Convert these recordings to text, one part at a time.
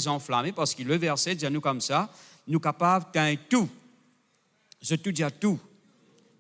enflammés, parce que le verset dit à nous comme ça, nous capables d'un tout. Je tout dire tout.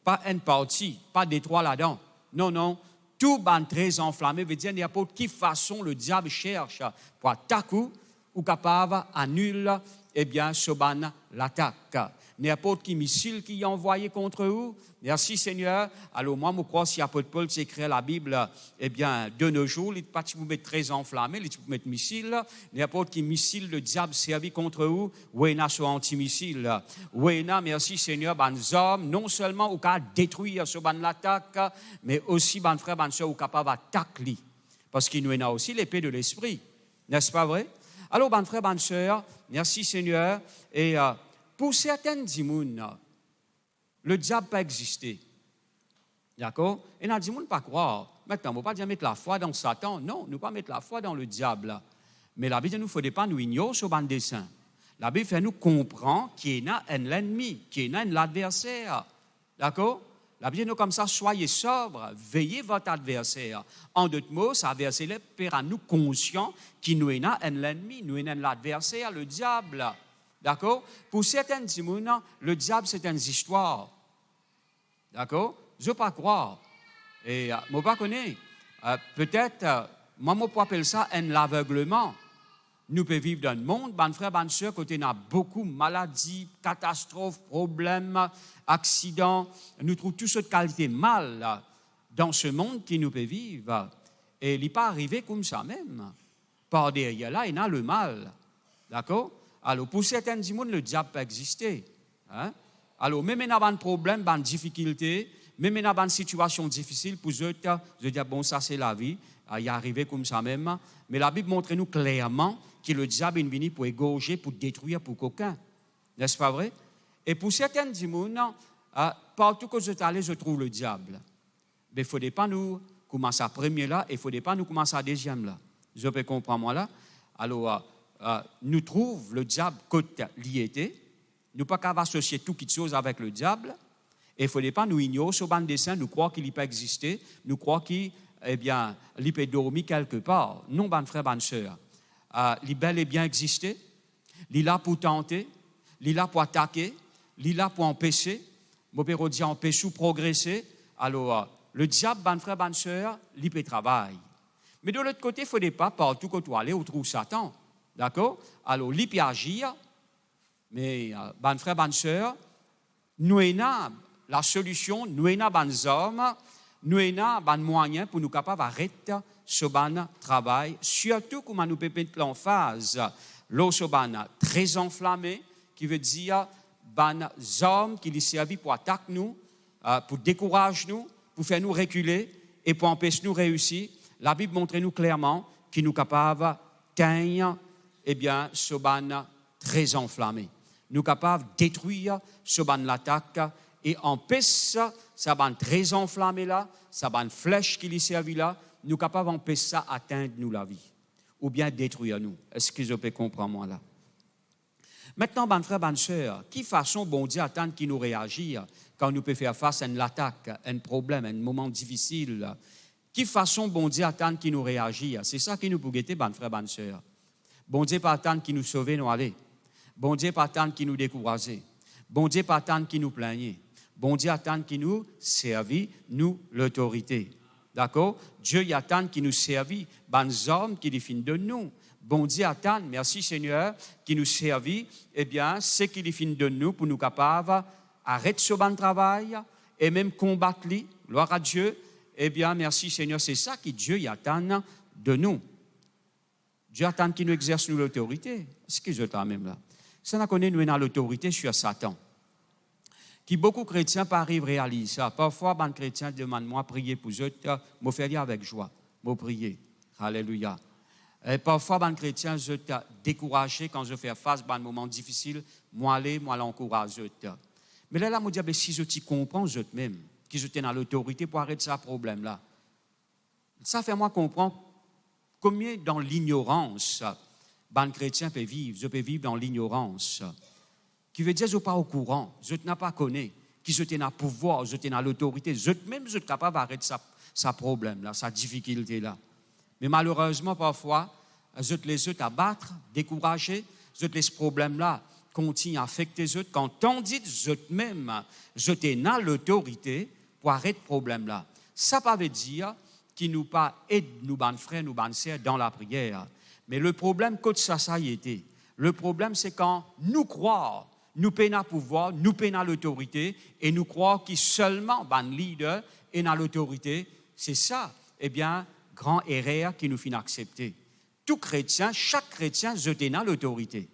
Pas une partie, pas des trois là-dedans. Non, non. Tout ban très enflammé veut dire n'importe quelle façon le diable cherche pour attaquer ou capable annuler ce ban l'attaque. N'importe quel missile qui est envoyé contre vous. Merci Seigneur. Alors moi, je crois que si l'apôtre Paul s'écrit la Bible, de nos jours, il ne peut pas mettre très enflammé, il peut mettre missile. N'importe quel missile le diable servi contre vous, oui, il a son anti-missile. Oui, merci Seigneur, ban hommes, non seulement au cas détruire ce ban l'attaque, mais aussi ban frère, ban soeur, au capable d'attaquer. Parce qu'il nous a aussi l'épée de l'esprit. N'est-ce pas vrai? Alors, ban frère, ban soeur, merci Seigneur. Et pour certaines dimounes, le diable peut exister. D'accord? Et dans dimounes, pas croire. Maintenant, on ne va pas dire mettre la foi dans Satan. Non, nous ne pas mettre la foi dans le diable. Mais la Bible nous faut pas nous ignorer ce ban dessin. La Bible fait nous comprendre qu'il y a un ennemi, qu'il y a un adversaire. D'accord? La Bible nous comme ça, soyez sobres, veillez votre adversaire. En d'autres mots, ça adversaire est à nous conscients qu'il nous a un ennemi, nous avons l'adversaire, le diable. D'accord? Pour certaines timounes, le diable, c'est une histoire. D'accord? Je ne veux pas croire. Et je ne pas connaître. Peut-être, moi, je peux appeler ça un aveuglement. Nous pouvons vivre dans le monde, ban frère, ban soeur, côté on a beaucoup de maladies, catastrophes, problèmes, accidents. Nous trouvons toutes sortes de qualités mal dans ce monde qui nous peut vivre. Et il n'est pas arrivé comme ça même. Par derrière là, il y a le mal. D'accord? Alors, pour certaines dimounes, le diable peut exister. Hein? Alors, même dans un problème, une difficulté, même dans une situation difficile, pour eux, je dis, bon, ça c'est la vie, il est arrivé comme ça même. Mais la Bible montre nous clairement que le diable est venu pour égorger, pour détruire, pour qu'aucun. N'est-ce pas vrai? Et pour certaines dimounes, partout que je suis allé, je trouve le diable. Mais il ne faudrait pas nous commencer à premier là, et il ne faudrait pas nous commencer à deuxième là. Je peux comprendre moi là. Alors, nous trouvons le diable côté lié. Nous ne pouvons pas associer toute chose avec le diable. Et il ne faudrait pas nous ignorer ce ban dessin, nous croire qu'il peut exister, nous croire qu'il peut dormir quelque part. Non, ban frère, ban soeur. Il bel et bien exister. Il est là pour tenter, il est là pour attaquer, il est là pour empêcher. Mon père dit empêcher ou progresser. Alors, le diable, ban frère, ban soeur, il peut travailler. Mais de l'autre côté, il ne faudrait pas partout que tu aller où trouve Satan. D'accord? Alors, il peut agir. Mais, ban frère, ban soeur, nous avons la solution, nous avons des hommes, nous avons des moyens pour nous capables d'arrêter ce ban travail, surtout comme nous pouvons mettre l'emphase, l'eau ce ban très enflammé, qui veut dire ban hommes qui les servent pour attaquer nous, pour décourager nous, pour faire nous reculer et pour empêcher nous réussir. La Bible montre nous clairement qu'il nous capables d'atteindre ce ban très enflammé. Nous capables de détruire ce ban l'attaque et empêcher ça ban très enflammé là, ça ban flèche qui lui servi là, nous capables d'empêcher ça atteindre nous la vie ou bien détruire nous. Est-ce que je peux comprendre moi là? Maintenant, ban frère, ban soeur, qui façon bon Dieu attendre qu'il nous réagisse quand nous peut faire face à une attaque, un problème, un moment difficile? Qui façon bon Dieu attendre qu'il nous réagisse? C'est ça qui nous peut guetter, ban frère, ban soeur. Bon Dieu pas attendre qu'il nous sauve, nous aller. Bon Dieu pas attendre qu'il nous décourage. Bon Dieu pas attendre qu'il nous plaigne. Bon Dieu attend qu'il nous serve, nous, l'autorité. D'accord? Dieu y attend qu'il nous serve, les hommes qui définissent de nous. Bon Dieu attend, merci Seigneur, qu'il nous serve, ce qui définit de nous pour nous capables d'arrêter ce bon travail et même combattre lui. Gloire à Dieu. Merci Seigneur, c'est ça que Dieu y attend de nous. Dieu attend qu'il nous exerce l'autorité. Est-ce que je t'en même là? Ça n'a connu nous dans l'autorité sur Satan. Qui beaucoup de chrétiens arrivent à réaliser ça. Parfois, les chrétiens demandent moi prier pour eux, je fais avec joie, je prier. Alléluia. Et parfois, les chrétiens sont découragés quand je fais face à un moment difficile, moi l'encourager. Mais là, je dis, si je t'y comprends, je même, que je t'ai dans l'autorité pour arrêter ce problème-là. Ça fait moi comprendre combien dans l'ignorance, les chrétiens peuvent vivre. Je peux vivre dans l'ignorance. Qui veut dire que je ne suis pas au courant, je ne pas connais, que je suis dans le pouvoir, je suis dans l'autorité, je suis capable d'arrêter ce problème-là, sa difficulté-là. Mais malheureusement, parfois, je te les autres abattre, décourager, je te laisse ce problème-là continue à affecter les autres. Quand on dit je même, je t'ai dans l'autorité pour arrêter ce problème-là. Ça ne veut dire qu'il nous pas aide nous, ban frères, nous, ban sœurs dans la prière. Mais le problème, quand ça y était, le problème, c'est quand nous croyons, nous peinons pouvoir, nous peinons l'autorité, et nous croyons que seulement ban leader est dans l'autorité. C'est ça, eh bien, grand erreur qui nous fait accepter. Tout chrétien, chaque chrétien, je t'ai dans l'autorité.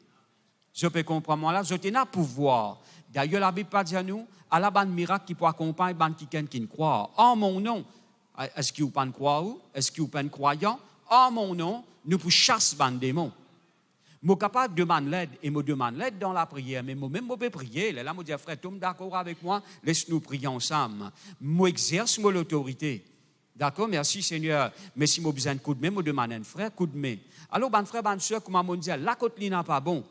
Je peux comprendre, moi là, je t'ai dans pouvoir. D'ailleurs, la Bible pas dit à nous, à la bande miracle qui peut accompagner quelqu'un qui ne croit. En mon nom, est-ce qu'il n'y a pas de croyant? Est-ce qu'il n'y a pas de croyant? En mon nom, nous pouvons chasser les démons. Je suis capable de demander l'aide et je demande l'aide dans la prière. Mais moi-même, je peux prier. Là, je dis, frère, tu es d'accord avec moi? Laisse-nous prier ensemble. Je exerce l'autorité. D'accord? Merci Seigneur. Mais si je besoin de coup de main, je demande un frère, coup de main. Alors, ben frère, ben soeur, comme on dit, la côte n'est pas bon.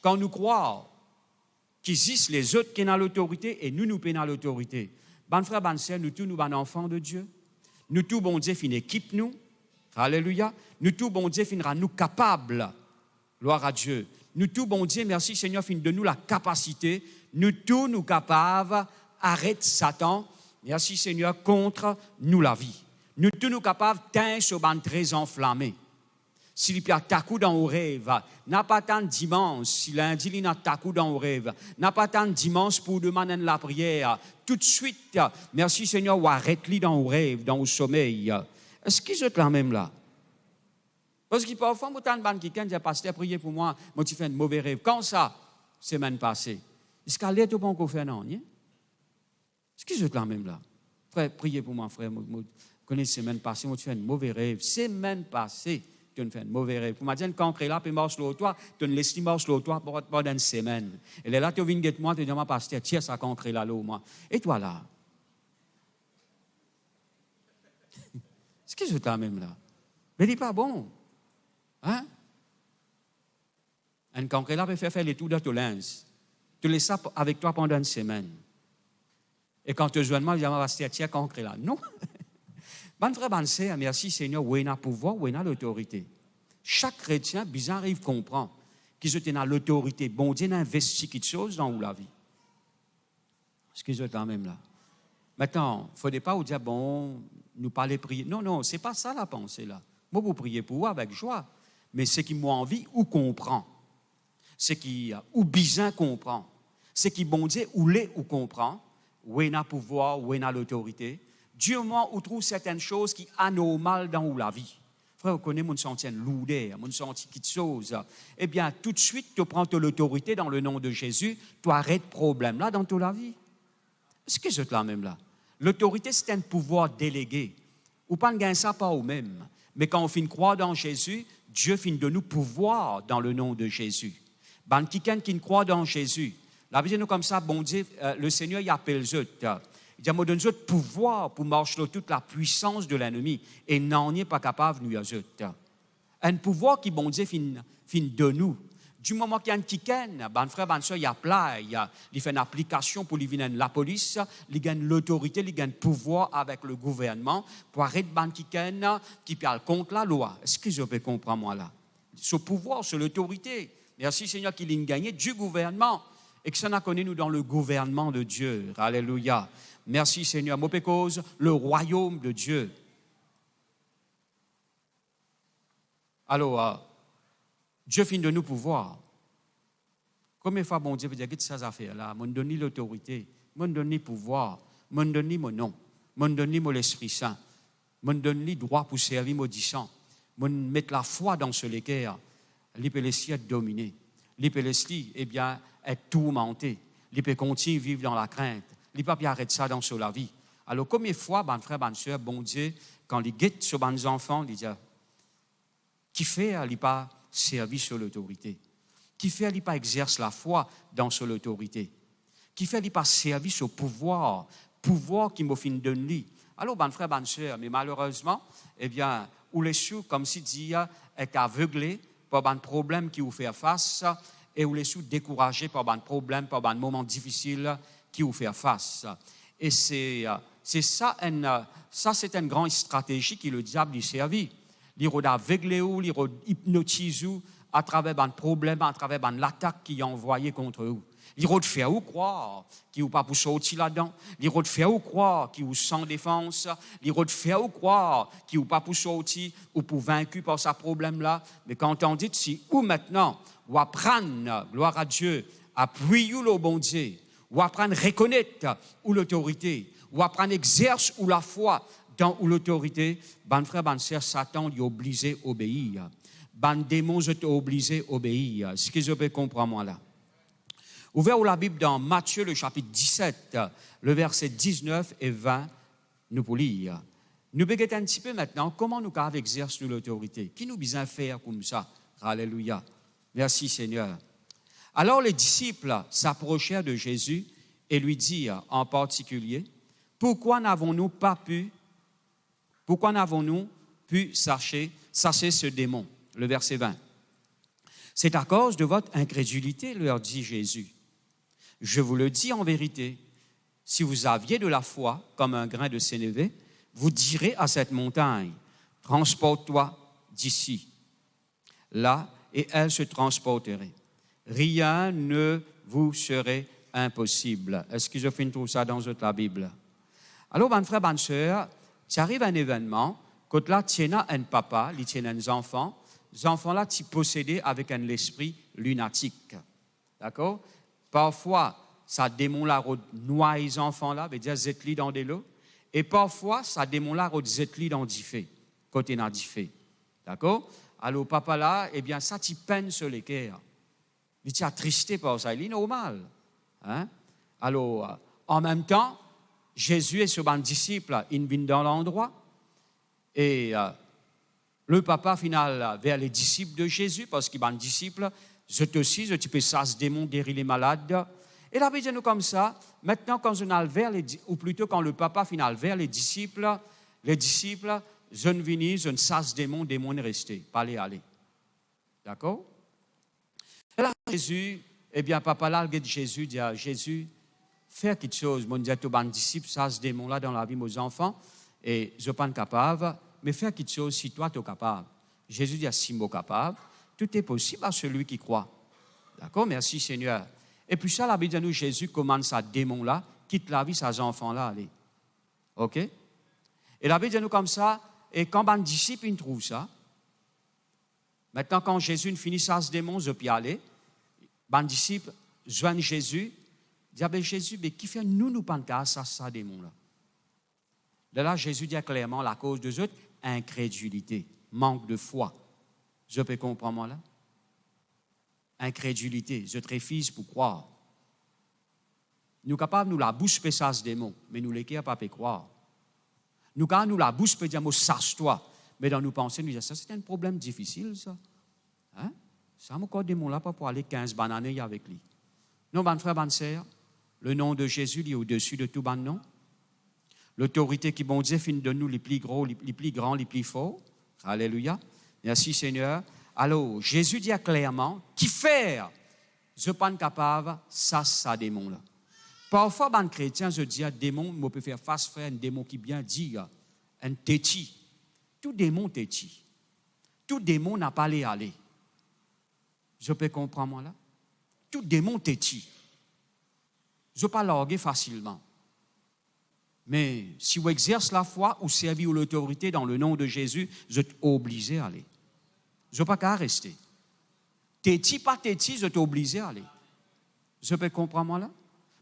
Quand nous croyons qu'ils existent les autres qui sont dans l'autorité et nous payons l'autorité. Ben frère, ben soeur, nous tous, nous sommes enfants de Dieu. Nous tous, bon Dieu, fin équipe nous. Alléluia. Nous tous, bon Dieu, finira nous capables. Gloire à Dieu. Nous tous, bon Dieu, merci Seigneur, fin de nous la capacité. Nous tous, nous capables, arrête Satan. Merci Seigneur, contre nous la vie. Nous tous, nous capables, teindre ce ban très enflammé. S'il y a takou dans vos rêves, n'a pas tant dimanche, si lundi il y a takou dans vos rêves, n'a pas tant dimanche pour demander la prière, tout de suite, merci Seigneur, ou arrête-le dans vos rêves, dans vos sommeils. Est-ce qu'ils sont là même là? Parce que parfois, moi, tant de gens qui disent, pasteur, priez pour moi, moi, tu fais un mauvais rêve. Quand ça, semaine passée? Est-ce qu'elle est au bon qu'on fait non? Est-ce qu'ils sont là même là? Frère, priez pour moi, frère, moi, connaissez semaine passée, moi, tu fais un mauvais rêve. Semaine passée, tu ne fais un mauvais rêve. Pour me dire, quand tu es là, puis marche sur toi, tu ne laisses pas marcher sur toi pendant une semaine. Et là, tu viens de moi, tu dis, moi, pasteur, tiens, ça quand tu es là, moi. Et toi là? Est-ce qu'ils sont là même là? Mais il n'est pas bon. Hein? Un concret là peut faire les tours de ton linge. Tu laisses ça avec toi pendant une semaine. Et quand tu joins moi, je dis, va se tiens, concret là. Non. Bon frère, bon sœur, merci Seigneur, où est le pouvoir, où est l'autorité. Chaque chrétien, bizarre, arrive comprend qu'ils sont dans l'autorité. Bon Dieu a investi quelque chose dans la vie. Est-ce qu'ils sont quand même là? Maintenant, il ne faudrait pas vous dire, bon, nous parler prier. Non, ce n'est pas ça la pensée là. Moi, vous priez pour vous avec joie. Mais ce qui m'a envie, ou comprend. Ce qui, ou bizarre comprend. Ce qui, bon Dieu, ou l'est, ou comprend. Où est le pouvoir, où est l'autorité. Dieu, moi, où trouve certaines choses qui sont anormales dans la vie. Frère, vous connaissez, mon senti lourdeur, mon senti quelque chose. Eh bien, tout de suite, tu prends l'autorité dans le nom de Jésus, tu arrêtes le problème là dans toute la vie. Est-ce que c'est là même là? L'autorité, c'est un pouvoir délégué. Ou pas gagner ça par vous-même. Mais quand on finit croire dans Jésus, Dieu finit de nous pouvoir dans le nom de Jésus. Ben, quelqu'un qui croit dans Jésus, la vie nous comme ça, bon Dieu, le Seigneur il appelle eux. Il dit, moi donne eux pouvoir pour marcher sur toute la puissance de l'ennemi et n'en est pas capable nous eux. Un pouvoir qui bon Dieu finit de nous. Du moment qu'il y a un quelqu'un, ben frère, ben soeur, il apply, il fait une application pour lui venir la police, il gagne l'autorité, il gagne le pouvoir avec le gouvernement pour arrêter ben quelqu'un qui parle contre la loi. Est-ce que je peux comprendre moi là? Ce pouvoir, c'est l'autorité. Merci Seigneur qu'il a gagné du gouvernement et que ça n'a connu nous dans le gouvernement de Dieu. Alléluia. Merci Seigneur. Moi, cause le royaume de Dieu. Alors, Dieu finit de nous pouvoir. Combien de fois, bon Dieu, vous dire que ces affaires-là, m'ont donné l'autorité, m'ont donné le pouvoir, m'ont donné mon nom, m'ont donné mon Esprit Saint, m'ont donné le droit pour servir mon disant, m'ont mettre la foi dans ce léguer, il peut laisser être dominé, il peut laisser, eh bien, être tourmenté, il peut continuer à vivre dans la crainte, il ne peut pas arrêter ça dans la vie. Alors, combien de fois, bon frère, bonne soeur, bon Dieu, quand il guette sur les enfants, il dit, qui fait, il n'a pas servi sur l'autorité. Qui fait, il n'a pas exerce la foi dans son autorité. Qui fait, il n'a pas servi sur pouvoir qui m'a fin de lui. Alors, bon frère, bonne soeur, mais malheureusement, eh bien, ou les sous, comme si dit, est aveuglé par un problème qui vous fait face, et ou les sous découragé par un problème, par un moment difficile qui vous fait face. Et c'est ça, c'est une grande stratégie que le diable lui servit. il va aveugler ou, il va hypnotiser ou, à travers un problème, à travers l'attaque qu'il a envoyée contre vous. Il va te faire ou croire qu'il n'est pas pour sortir là-dedans. Il va te faire ou croire qu'il est sans défense. Il va te faire ou croire qu'il n'est pas pour sortir ou pour vaincre par ce problème-là. Mais quand on dit si ou maintenant, ou apprendre, gloire à Dieu, à prier le bon Dieu, ou apprendre à reconnaître ou l'autorité, ou apprendre à exercer ou la foi dans ou l'autorité, ben frère, ben sœur, Satan est obligé d'obéir. Ben démon est obligé d'obéir. Ce que je peux comprendre moi là. Ouvert la Bible dans Matthieu, le chapitre 17, le verset 19 et 20, nous pour lire. Nous regardons un petit peu maintenant comment nous pouvons exercer l'autorité. Qui nous besoin faire comme ça? Alléluia. Merci Seigneur. Alors les disciples s'approchèrent de Jésus et lui dirent en particulier, pourquoi n'avons-nous pu chasser ce démon? Le verset 20. C'est à cause de votre incrédulité, leur dit Jésus. Je vous le dis en vérité, si vous aviez de la foi comme un grain de sénévé, vous direz à cette montagne, transporte-toi d'ici, là, et elle se transporterait. Rien ne vous serait impossible. Est-ce que je finis tout ça dans la Bible? Alors, mon frère, bonne sœur, tu arrives à un événement, quand là, tu as un papa, tu as un enfant, les enfants-là, tu possédés avec un esprit lunatique. D'accord? Parfois, ça démon-là noie les enfants-là, veut dire zetli dans des lots. Et parfois, ça démon-là zetli dans des faits, côté dans des faits. D'accord? Alors, papa-là, eh bien, ça, tu peines sur les cœurs. Il t'y attristé par ça, il est normal. Hein? Alors, en même temps, Jésus et son disciple, ils viennent dans l'endroit. Et le papa final vers les disciples de Jésus, parce qu'il est un disciple, je peux ça se démon guérir les malades. Et la Bible dit nous comme ça, maintenant quand on a vers ou plutôt quand le papa final vers les disciples, je ne viens, je ne sasse démon est resté, pas les aller. D'accord? Et là, Jésus, eh bien, papa là, Jésus dit à Jésus, faire quelque chose, mon Dieu, tout le disciple, sasse démon là dans la vie de mes enfants, et je ne suis pas capable, mais faire quelque chose si toi tu es capable. Jésus dit à si moi capable, tout est possible à celui qui croit. D'accord? Merci Seigneur. Et puis ça, la Bible dit nous, Jésus commence à démon là, quitte la vie, ces enfants-là, allez. OK? Et la Bible dit nous comme ça, et quand un disciple il trouve ça, maintenant quand Jésus finit ça, ce démon, je peux aller, un disciple joint Jésus, dit ah ben Jésus, mais qui fait nous pas ça démon là? De là, Jésus dit clairement la cause de autres, incrédulité, manque de foi. Je peux comprendre moi là? Incrédulité, je te refuse pour croire. Nous sommes capables, nous la bouche peut ça ce démon, mais nous les pas croire. Nous quand nous la bouche peut dire, sache-toi, mais dans nos pensées, nous disons, ça c'est un problème difficile ça. Hein? Ça m'a encore démon là pas pour aller 15 bananes avec lui. Non, ban frère, ban sœur, le nom de Jésus est au-dessus de tout ban nom. L'autorité qui bon Dieu finit de nous les plus gros, les plus grands, les plus forts. Alléluia. Merci Seigneur. Alors, Jésus dit clairement, qui faire? Je ne suis pas capable, ça démon là. Parfois, les chrétiens, je dis, démon, je peux faire face à un démon qui bien dit, un téti. Tout démon téti. Tout démon n'a pas aller. Je peux comprendre moi là? Tout démon téti. Je ne peux pas larguer facilement. Mais si vous exercez la foi ou servir l'autorité dans le nom de Jésus, vous êtes obligé à aller. Je ne peux pas rester. Téti, pas téti, je suis obligé à aller. Je peux comprendre moi là?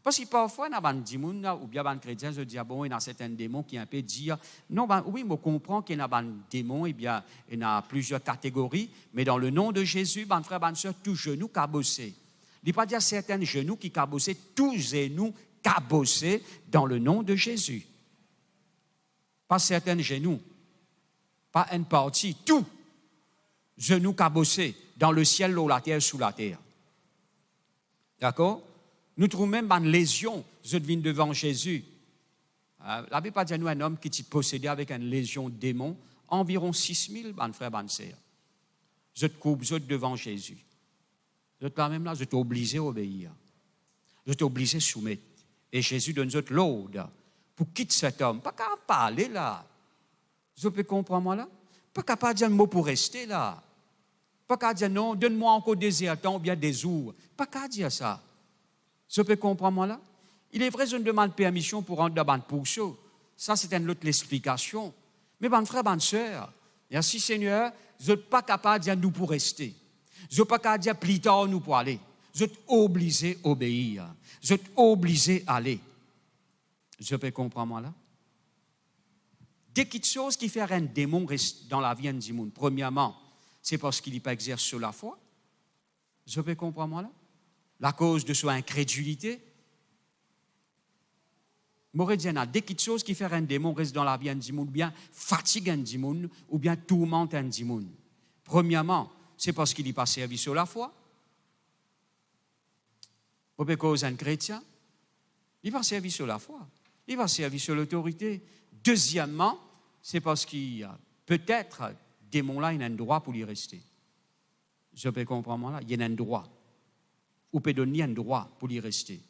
Parce que parfois, il y a des gens, ou bien des chrétiens, je dis, bon, il y a certains démons qui un peu dire, non, oui, je comprends qu'il y a des démons, eh bien, il y a plusieurs catégories, mais dans le nom de Jésus, ben frère, ben soeur, tout genou cabossé. Il ne dit pas dire certains genoux qui cabossés, tous genoux cabossés dans le nom de Jésus. Pas certains genoux, pas une partie, tout. Genoux cabossés dans le ciel, l'eau, la terre, sous la terre. D'accord? Nous trouvons même une légion, je devine devant Jésus. La Bible dit à nous un homme qui est possédé avec une légion de démons, environ 6000, ban frère, ban sœur. Je te coupe, je devant Jésus. Je te même là, je t'ai obligé à obéir. Je t'ai obligé à soumettre. Et Jésus donne l'ordre pour quitter cet homme. Pas qu'à parler là. Je peux comprendre moi là? Pas capable de dire un mot pour rester là. Pas capable de dire non, donne-moi encore des temps ou bien des jours. Pas capable de dire ça. Je peux comprendre moi là? Il est vrai, je ne demande permission pour rentrer dans le pourceau. Ça, c'est une autre explication. Mais bon frère, bonne soeur, merci Seigneur, je ne suis pas capable de dire nous pour rester. Je ne suis pas capable de dire plus tard nous pour aller. Je suis obligé à obéir. Je suis obligé à aller. Je peux comprendre moi là? Dès qu'il y a quelque chose qui fait un démon reste dans la vie du monde, premièrement, c'est parce qu'il n'est pas exercé sur la foi. Je peux comprendre moi là? La cause de son incrédulité. Morédiana, dès qu'il y a quelque chose qui fait un démon reste dans la vie du monde, ou bien fatigue du monde, ou bien tourmente du monde. Premièrement, c'est parce qu'il n'est pas servi sur la foi. Vous pouvez causer un chrétien, il n'est pas servi sur la foi. Il n'est pas servi sur l'autorité. Deuxièmement, c'est parce qu'il y a peut-être démon-là, il a un droit pour y rester. Je peux comprendre là, il y a un droit. Ou peut donner un droit pour y rester.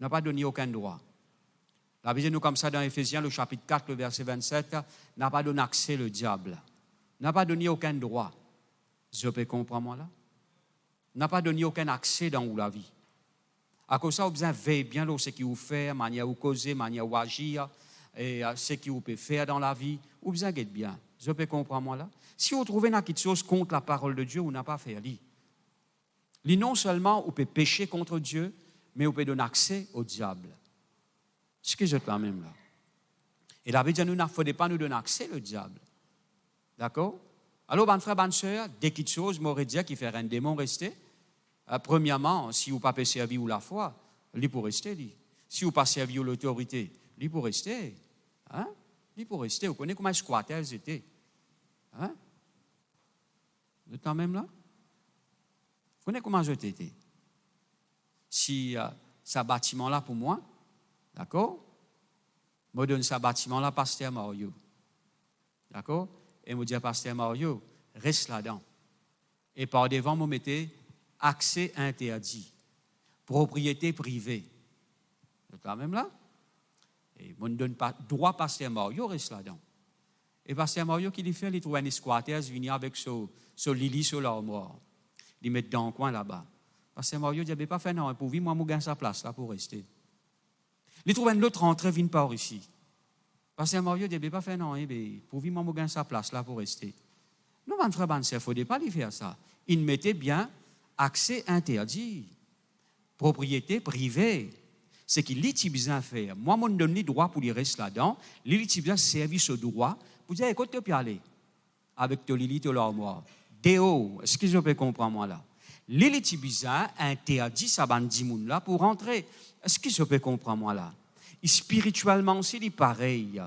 N'a pas donné aucun droit. La Bible nous comme ça dans Éphésiens, le chapitre 4, le verset 27, n'a pas donné accès au diable. N'a pas donné aucun droit. Je peux comprendre là? N'a pas donné aucun accès dans la vie. À cause de ça, vous besoin veiller bien ce qu'il vous fait, manière où causer, manière où agir, et ce qu'il vous peut faire dans la vie. Vous besoin d'être bien. Je peux comprendre là? Si vous trouvez quelque chose contre la parole de Dieu, vous n'avez pas fait lui. Non seulement vous pouvez pécher contre Dieu, mais vous pouvez donner accès au diable. Ce que je dis même là. Et la Bible dit, nous ne faudrait pas nous donner accès au diable. D'accord? Alors, bon frère, bonne soeur, dès qu'il y a quelque chose, m'aurait dit qu'il fait un démon rester. Premièrement, si vous n'avez pas servi ou la foi, il pour rester. Lui. Si vous n'avez pas servi ou l'autorité, il pour rester. Hein? Il pour rester. Vous connaissez comment les squatters étaient? Hein? Vous êtes quand même là? Vous connaissez comment j'étais? Si ce bâtiment-là pour moi, d'accord? Je donne ce bâtiment-là à Pasteur Mario. D'accord? Et je dis à Pasteur Mario, reste là-dedans. Et par devant, je mettais accès interdit, propriété privée. Vous êtes quand même là? Et je ne donne pas droit à Pasteur Mario, reste là-dedans. Et Pasteur Mario, qui fait, il trouve un squatter, il vient avec ce Lily sur l'armoire. Il met dans le coin là-bas. Pasteur Mario dit, pas fait non, pour vivre, moi, je gagne sa place là pour rester. Il trouve une autre entrée, vient par ici. Pasteur Mario dit, pas fait non, pour vivre, moi, je gagne sa place là pour rester. Non, mon frère, il ne faut pas lui faire ça. Il mettait bien accès interdit, propriété privée. C'est qu'il a besoin de faire. Moi, je me donne le droit pour lui rester là-dedans. Il a besoin de service au droit pour dire, écoute, tu peux aller avec ton Lili, ton l'armoire. Déo, est-ce que je peux comprendre moi là? L'élite bizarre interdit ça bandimoun là pour rentrer. Est-ce que je peux comprendre moi là? Et spirituellement aussi, il est pareil.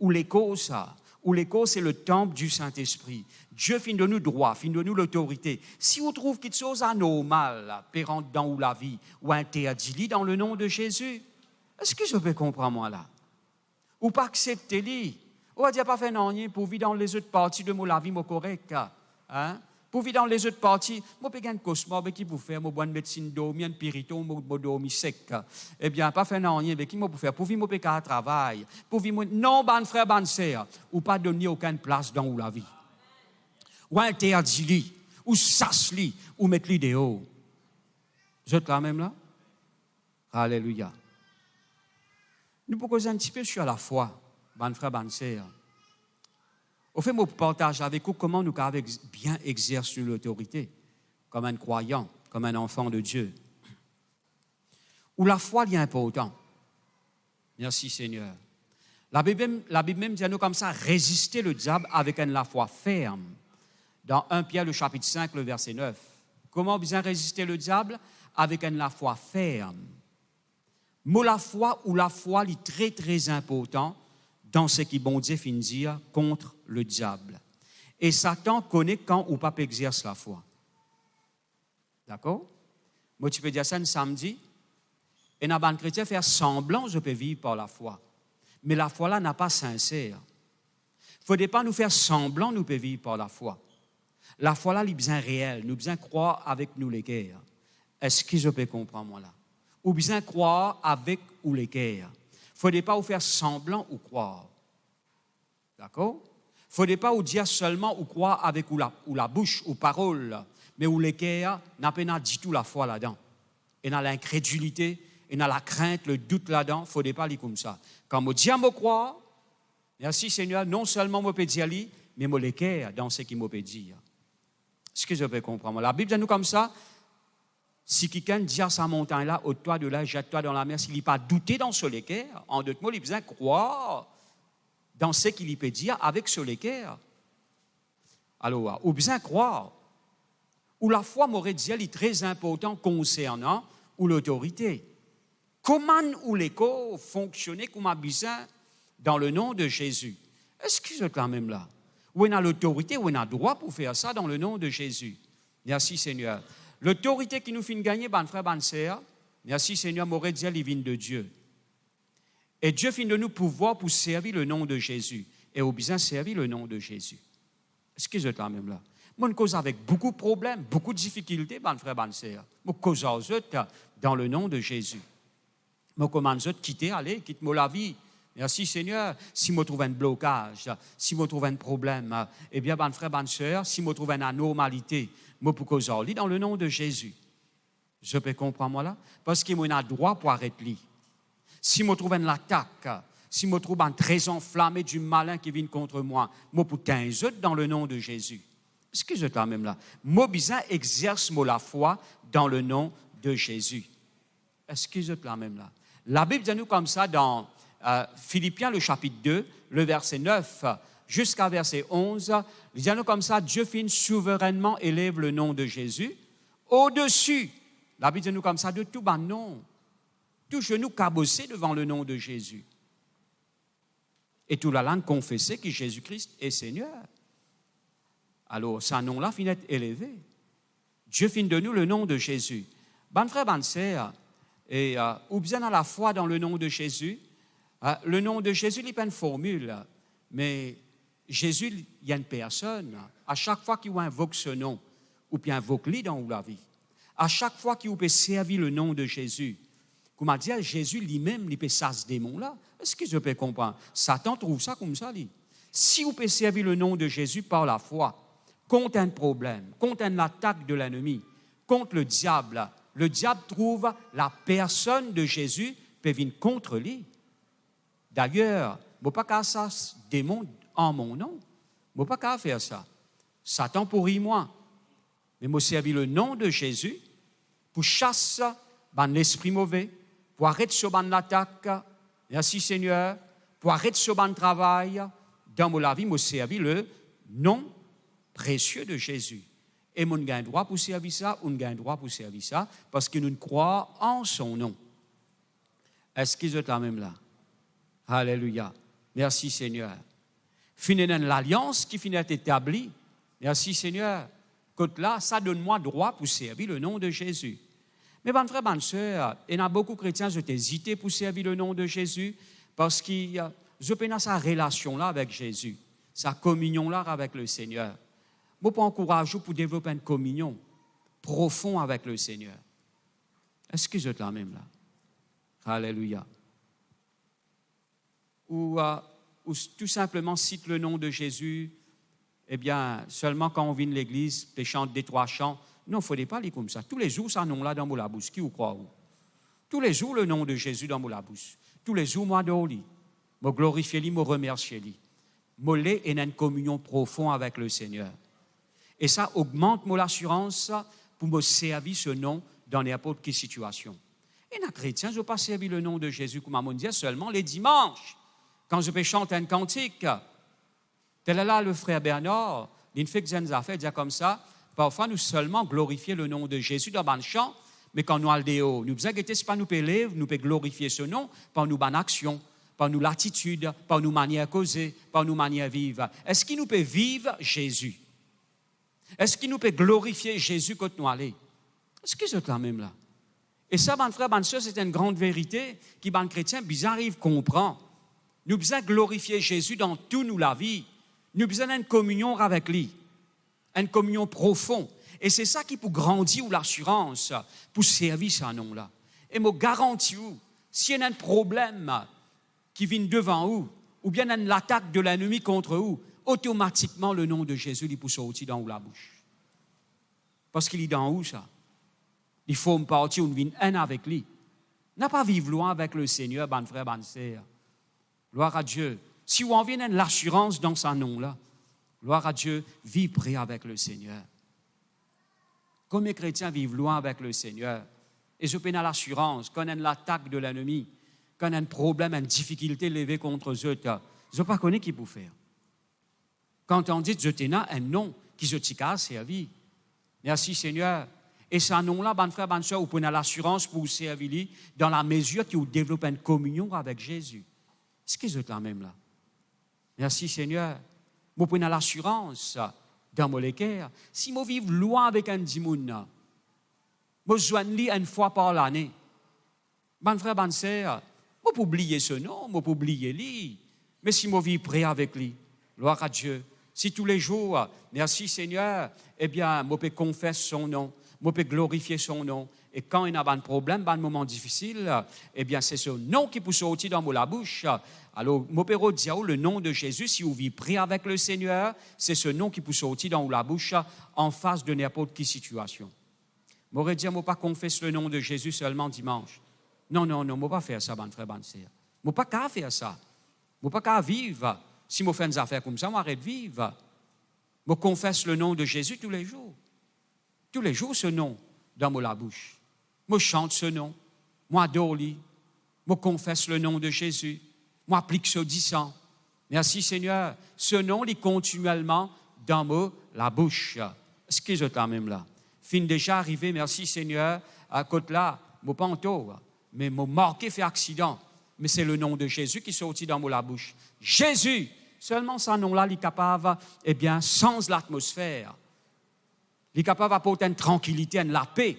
Ou l'écho ça. Ou l'écho c'est le temple du Saint-Esprit. Dieu fin de nous droit, fin de nous l'autorité. Si vous trouvez quelque chose anormal, pérante dans la vie, ou interdit dans le nom de Jésus, est-ce que je peux comprendre moi là? Ou pas accepter lui? Ou va dire pas faire non pour vivre dans les autres parties de la vie correcte. Hein? Pour vivre dans les autres parties, je peux gagner un cosmo, qui pour faire, une médecine dormir, un piriton, un dormir sec. Eh bien, pas faire non rien, qui pour faire, pour vivre, je peux travail. Pour vivre, non, ban frère, ban sœur, ou pas donner aucune place dans la vie. Ou interdit, ou sasse-li, ou mettre l'idéal. Vous êtes là même là? Alléluia. Nous pouvons causer un petit peu sur la foi, ban frère, ban sœur. Au fait, je partage avec vous comment nous pouvons bien exercer l'autorité, comme un croyant, comme un enfant de Dieu. Où la foi est importante. Merci Seigneur. La Bible même dit à nous comme ça, résister le diable avec la foi ferme. Dans 1 Pierre, le chapitre 5, le verset 9. Comment bien résister le diable? Avec la foi ferme. Mot la foi ou la foi est très très important dans ce qui bon Dieu finit dire contre le diable. Et Satan connaît quand ou pas exerce la foi. D'accord? Moi, tu peux dire ça un samedi, et dans le chrétien faire semblant, je peux vivre par la foi. Mais la foi là n'a pas sincère. Il ne faudrait pas nous faire semblant, nous pouvons vivre par la foi. La foi là, elle est bien réelle. Nous besoin croire avec nous les cœurs. Est-ce que je peux comprendre moi là? Ou bien croire avec ou les cœurs. Il ne faudrait pas vous faire semblant ou croire. D'accord? Il ne faudrait pas ou dire seulement ou croire avec ou la bouche ou parole, mais où les cœurs n'a pas dit tout la foi là-dedans. Et dans l'incrédulité, et dans la crainte, le doute là-dedans, faudrait pas aller comme ça. Quand je dis à me croire, merci Seigneur, non seulement je peux dire, mais je les cœurs dans ce qu'il me peut dire. Est-ce que je peux comprendre? La Bible dit nous comme ça, si quelqu'un dit à sa montagne-là, ôte-toi de là, jette-toi dans la mer, s'il n'a pas douté dans ce cœur, en d'autres mots, il a besoin de croire dans ce qu'il peut dire avec ce cœur. Alors, ou besoin de croire. Ou la foi, m'aurait dit, elle est très important concernant ou l'autorité. Comment ou l'écho fonctionner comme un besoin dans le nom de Jésus? Est-ce que c'est quand même là? Où on a l'autorité, où on a le droit pour faire ça dans le nom de Jésus? Merci Seigneur. L'autorité qui nous fait gagner, ben frère, ben sœur, merci Seigneur, m'aurait dit, elle vient de Dieu. Et Dieu fait de nous pouvoir pour servir le nom de Jésus. Et au besoin servir le nom de Jésus. Est-ce que c'est quand même là? Moi, je cause avec beaucoup de problèmes, beaucoup de difficultés, ben frère, ben sœur. Moi, cause dans le nom de Jésus. Moi, commence à quitter, allez, quitte-moi la vie. Merci Seigneur. Si je trouve un blocage, si je trouve un problème, eh bien, ben frère, ben sœur, si je trouve une anormalité, moi, pour cause dans le nom de Jésus. Je peux comprendre, moi, là? Parce qu'il m'a droit pour arrêter. Si je trouve une attaque, si je trouve un très enflammé du malin qui vient contre moi, moi, pour 15 autres dans le nom de Jésus. Est-ce que je quand même là? Moi, bizarre, exerce moi la foi dans le nom de Jésus. Est-ce que je quand même là? La Bible dit nous comme ça dans Philippiens, le chapitre 2, le verset 9 jusqu'à verset 11. Il dit nous comme ça, Dieu fin souverainement élève le nom de Jésus au-dessus. La Bible dit nous comme ça, de tout bas nom. Tout genou cabossé devant le nom de Jésus. Et toute la langue confessée que Jésus-Christ est Seigneur. Alors, ce nom-là finit d'être élevé. Dieu finit de nous le nom de Jésus. Bon frère, bonne sœur, et ou bien à la foi dans le nom de Jésus. Le nom de Jésus, il n'y a pas une formule, mais Jésus, il y a une personne. À chaque fois qu'il invoque ce nom, ou bien invoque-le dans la vie, à chaque fois qu'il peut servir le nom de Jésus, comme a dit, Jésus lui-même, il peut ça ce démon-là. Est-ce que je peux comprendre? Satan trouve ça comme ça, lui. Si vous pouvez servir le nom de Jésus par la foi, contre un problème, contre une attaque de l'ennemi, contre le diable trouve la personne de Jésus peut venir contre lui. D'ailleurs, je ne peux pas faire ça, démon en mon nom. Je ne peux pas faire ça. Satan pourrit moi. Mais je servis le nom de Jésus pour chasser l'esprit mauvais, pour arrêter ce l'attaque. Merci Seigneur. Pour arrêter ce travail. Dans ma vie, je servis le nom précieux de Jésus. Et mon gain droit pour servir ça, on gagne droit pour servir ça, parce que nous croyons en son nom. Est-ce que vous êtes là même là? Alléluia. Merci Seigneur. Finalement, l'alliance qui finit d'être établie. Merci Seigneur. Côte là, ça donne-moi droit pour servir le nom de Jésus. Mais bon frère, bonne sœur, il y a beaucoup de chrétiens qui ont hésité pour servir le nom de Jésus, parce qu'ils ont sa relation-là avec Jésus, sa communion-là avec le Seigneur. Je peux encourager pour développer une communion profonde avec le Seigneur. Est-ce que vous êtes là même là? Alléluia. Ou tout simplement cite le nom de Jésus, eh bien, seulement quand on vient de l'église, puis chante des trois chants. Non, il ne faudrait pas aller comme ça. Tous les jours, ça nom-là dans la bouche. Qui vous croit où? Tous les jours, le nom de Jésus dans la bouche. Tous les jours, moi, dans lui. Je glorifie lui, je remercie lui. Je l'ai et une communion profonde avec le Seigneur. Et ça augmente mon assurance pour me servir ce nom dans n'importe quelle situation. Et les chrétiens, je ne veux pas servir le nom de Jésus, comme on dit, seulement les dimanches, quand je peux chanter un cantique. Tel est là le frère Bernard, il fait que j'ai affaires, dit comme ça, parfois nous seulement glorifier le nom de Jésus dans un chant, mais quand nous allons nous besoin que pas nous élève, nous peut glorifier ce nom par nos bonnes actions, par nos l'attitude, par nos manières causer, par nos manières vivre. Est-ce qu'il nous peut vivre Jésus? Est-ce qu'il nous peut glorifier Jésus quand nous allons? Est-ce que c'est quand même là? Et ça, mon frère, bonne soeur, c'est une grande vérité qui, les chrétiens, bizarre, arrive comprendre. Nous besoin glorifier Jésus dans toute nous la vie. Nous besoin d'une communion avec lui, une communion profonde. Et c'est ça qui peut grandir ou l'assurance pour servir ce nom-là. Et me garantis, s'il y a un problème qui vient devant vous, ou bien une attaque de l'ennemi contre vous, automatiquement le nom de Jésus il pousse sortir dans la bouche. Parce qu'il est dans où ça? Il faut me partir, on vient un avec lui. N'a pas vivre loin avec le Seigneur, ban frère, ban sœur. Gloire à Dieu. Si vous en venez l'assurance dans son nom-là, gloire à Dieu, vivre près avec le Seigneur. Comme les chrétiens vivent loin avec le Seigneur, et je peine à l'assurance, quand on a l'attaque de l'ennemi, quand on a un problème, une difficulté levée contre eux, je ne sais pas qui peut faire. Quand on dit, je t'ai un nom qui je t'y casse servir. Merci Seigneur. Et ce nom-là, bon frère, bonne soeur, vous prenez l'assurance pour vous servir dans la mesure que vous développez une communion avec Jésus. Est-ce que vous êtes là même là? Merci Seigneur. Vous prenez l'assurance dans mon cœur. Si vous vivez loin avec un dimoun, vous joignez une fois par l'année. Bon frère, bonne soeur, vous pouvez oublier ce nom, vous pouvez oublier lui. Mais si vous vivez près avec lui, gloire à Dieu. Si tous les jours, merci Seigneur, eh bien, vous pouvez confesser son nom. Moi, peux glorifier son nom. Et quand il y a un problème, un moment difficile, eh bien, c'est ce nom qui peut sortir dans la bouche. Alors, moi, peux dire le nom de Jésus, si vous vivez près avec le Seigneur, c'est ce nom qui peut sortir dans la bouche en face de n'importe quelle situation. Moi, dire, moi, pas confesser le nom de Jésus seulement dimanche. Non, moi, pas faire ça, bon frère, bonne sœur. Moi, pas qu'à faire ça. Moi, pas qu'à vivre. Si moi, fais des affaires comme ça, moi, arrête de vivre. Moi, confesse le nom de Jésus tous les jours. Tous les jours, ce nom dans la bouche. Moi, chante ce nom. Moi, adore lui. Moi, confesse le nom de Jésus. Moi, applique ce disant. Merci, Seigneur. Ce nom, il est continuellement dans la bouche. Est-ce que je t'en même là? Fin déjà arrivé, merci, Seigneur, à côté là, moi, pas en tôt, mais moi, marqué, fait accident. Mais c'est le nom de Jésus qui est sorti dans la bouche. Jésus! Seulement, ce nom-là, il est capable, eh bien, sans l'atmosphère. Il est capable d'apporter une tranquillité, une la paix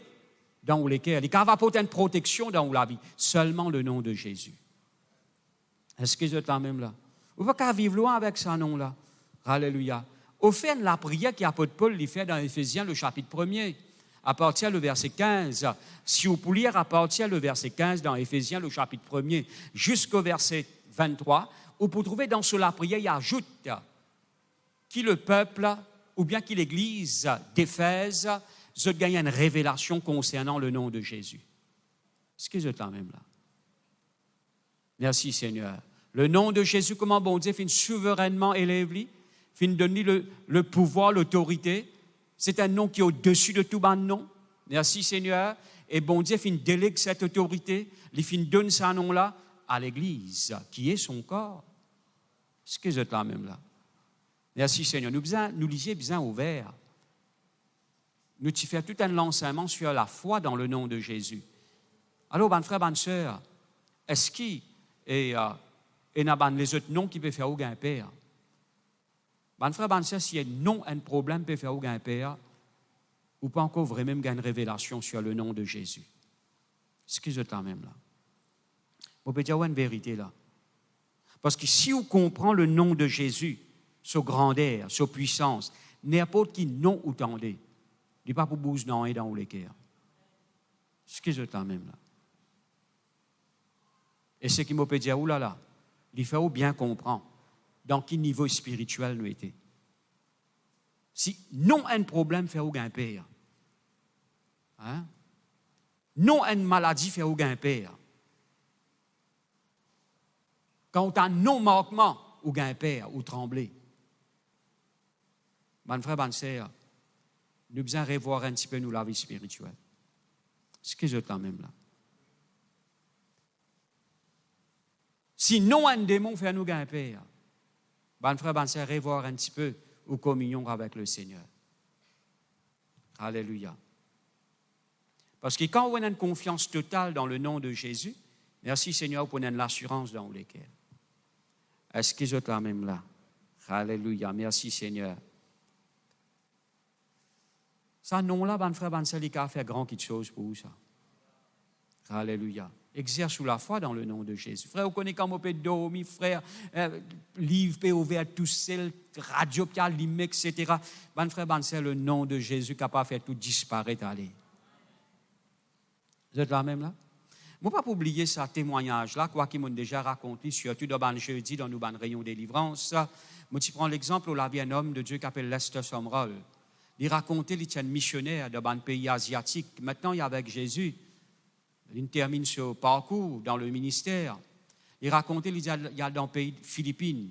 dans les cœurs. Il est capable d'apporter une protection dans la vie. Seulement le nom de Jésus. Est-ce que vous êtes là même là? Vous ne pouvez pas vivre loin avec ce nom-là. Alléluia. Au fait, la prière qu'apôtre Paul lui fait dans Éphésiens, le chapitre 1er, à partir du verset 15. Si vous pouvez lire à partir du verset 15 dans Éphésiens, le chapitre 1er, jusqu'au verset 23, vous pouvez trouver dans cela prière, il ajoute qui le peuple ou bien que l'Église d'Éphèse se gagne une révélation concernant le nom de Jésus. Est-ce que vous êtes là même là? Merci Seigneur. Le nom de Jésus, comment bon Dieu fait souverainement élevé, fait donner le pouvoir, l'autorité. C'est un nom qui est au-dessus de tout bon nom. Merci Seigneur. Et bon Dieu fait délègue cette autorité, il fait donne ce nom-là à l'Église, qui est son corps. Est-ce que vous êtes là même là? Merci Seigneur. Nous lisons bien ouvert. Nous t'y faisons tout un enseignement sur la foi dans le nom de Jésus. Alors, bon frère, bonne sœur, est-ce qu'il y a les autres noms qui peuvent faire aucun père? Bon frère, bonne sœur, s'il y a un problème peut faire aucun père, ou pas encore vraiment une révélation sur le nom de Jésus? Est-ce que vous êtes là même là? On peut dire une vérité là. Parce que si on comprend le nom de Jésus, sa grandeur, sa puissance, n'importe qui nom ou tendez, il n'est pas pour bouger dans les cœurs. Ce qui est là même là. Et ce qui m'a peut dire, oulala, il faut bien comprendre dans quel niveau spirituel nous étions. Si non un problème fait aucun père, hein? Non une maladie fait aucun père. Quand on a non manquement ou gain père ou trembler. Mon frère, bonne sœur, nous devons revoir un petit peu nous la vie spirituelle. Ce que je t'en même là. Sinon, un démon fait nous gain père. Bon frère, bonne sœur, revoir un petit peu ou communion avec le Seigneur. Alléluia. Parce que quand on a une confiance totale dans le nom de Jésus, merci Seigneur pour l'assurance dans les cœurs. Est-ce que je t'en même là? Alléluia. Merci Seigneur. Ça nom-là, bon frère, bon sœur, il a fait grand quelque chose pour vous, ça. Alléluia. Exerce sous la foi dans le nom de Jésus. Frère, vous connaissez comment on peut dormir, frère, livre peut ouvert tout seul, radio peut allumer, etc. Bon frère, bon sœur, le nom de Jésus qui n'a pas fait tout disparaître, allez. Vous êtes là même là? ne pas oublier ce témoignage-là, quoi qu'ils m'ont déjà raconté, surtout dans le jeudi, dans nos rayons de délivrance. Moi, tu prends l'exemple où il y a un homme de Dieu qui s'appelle Lester Sumrall. Il racontait qu'il était un missionnaire dans un pays asiatique. Maintenant, il est avec Jésus. Il termine ce parcours dans le ministère. Il racontait qu'il y a dans le pays des Philippines.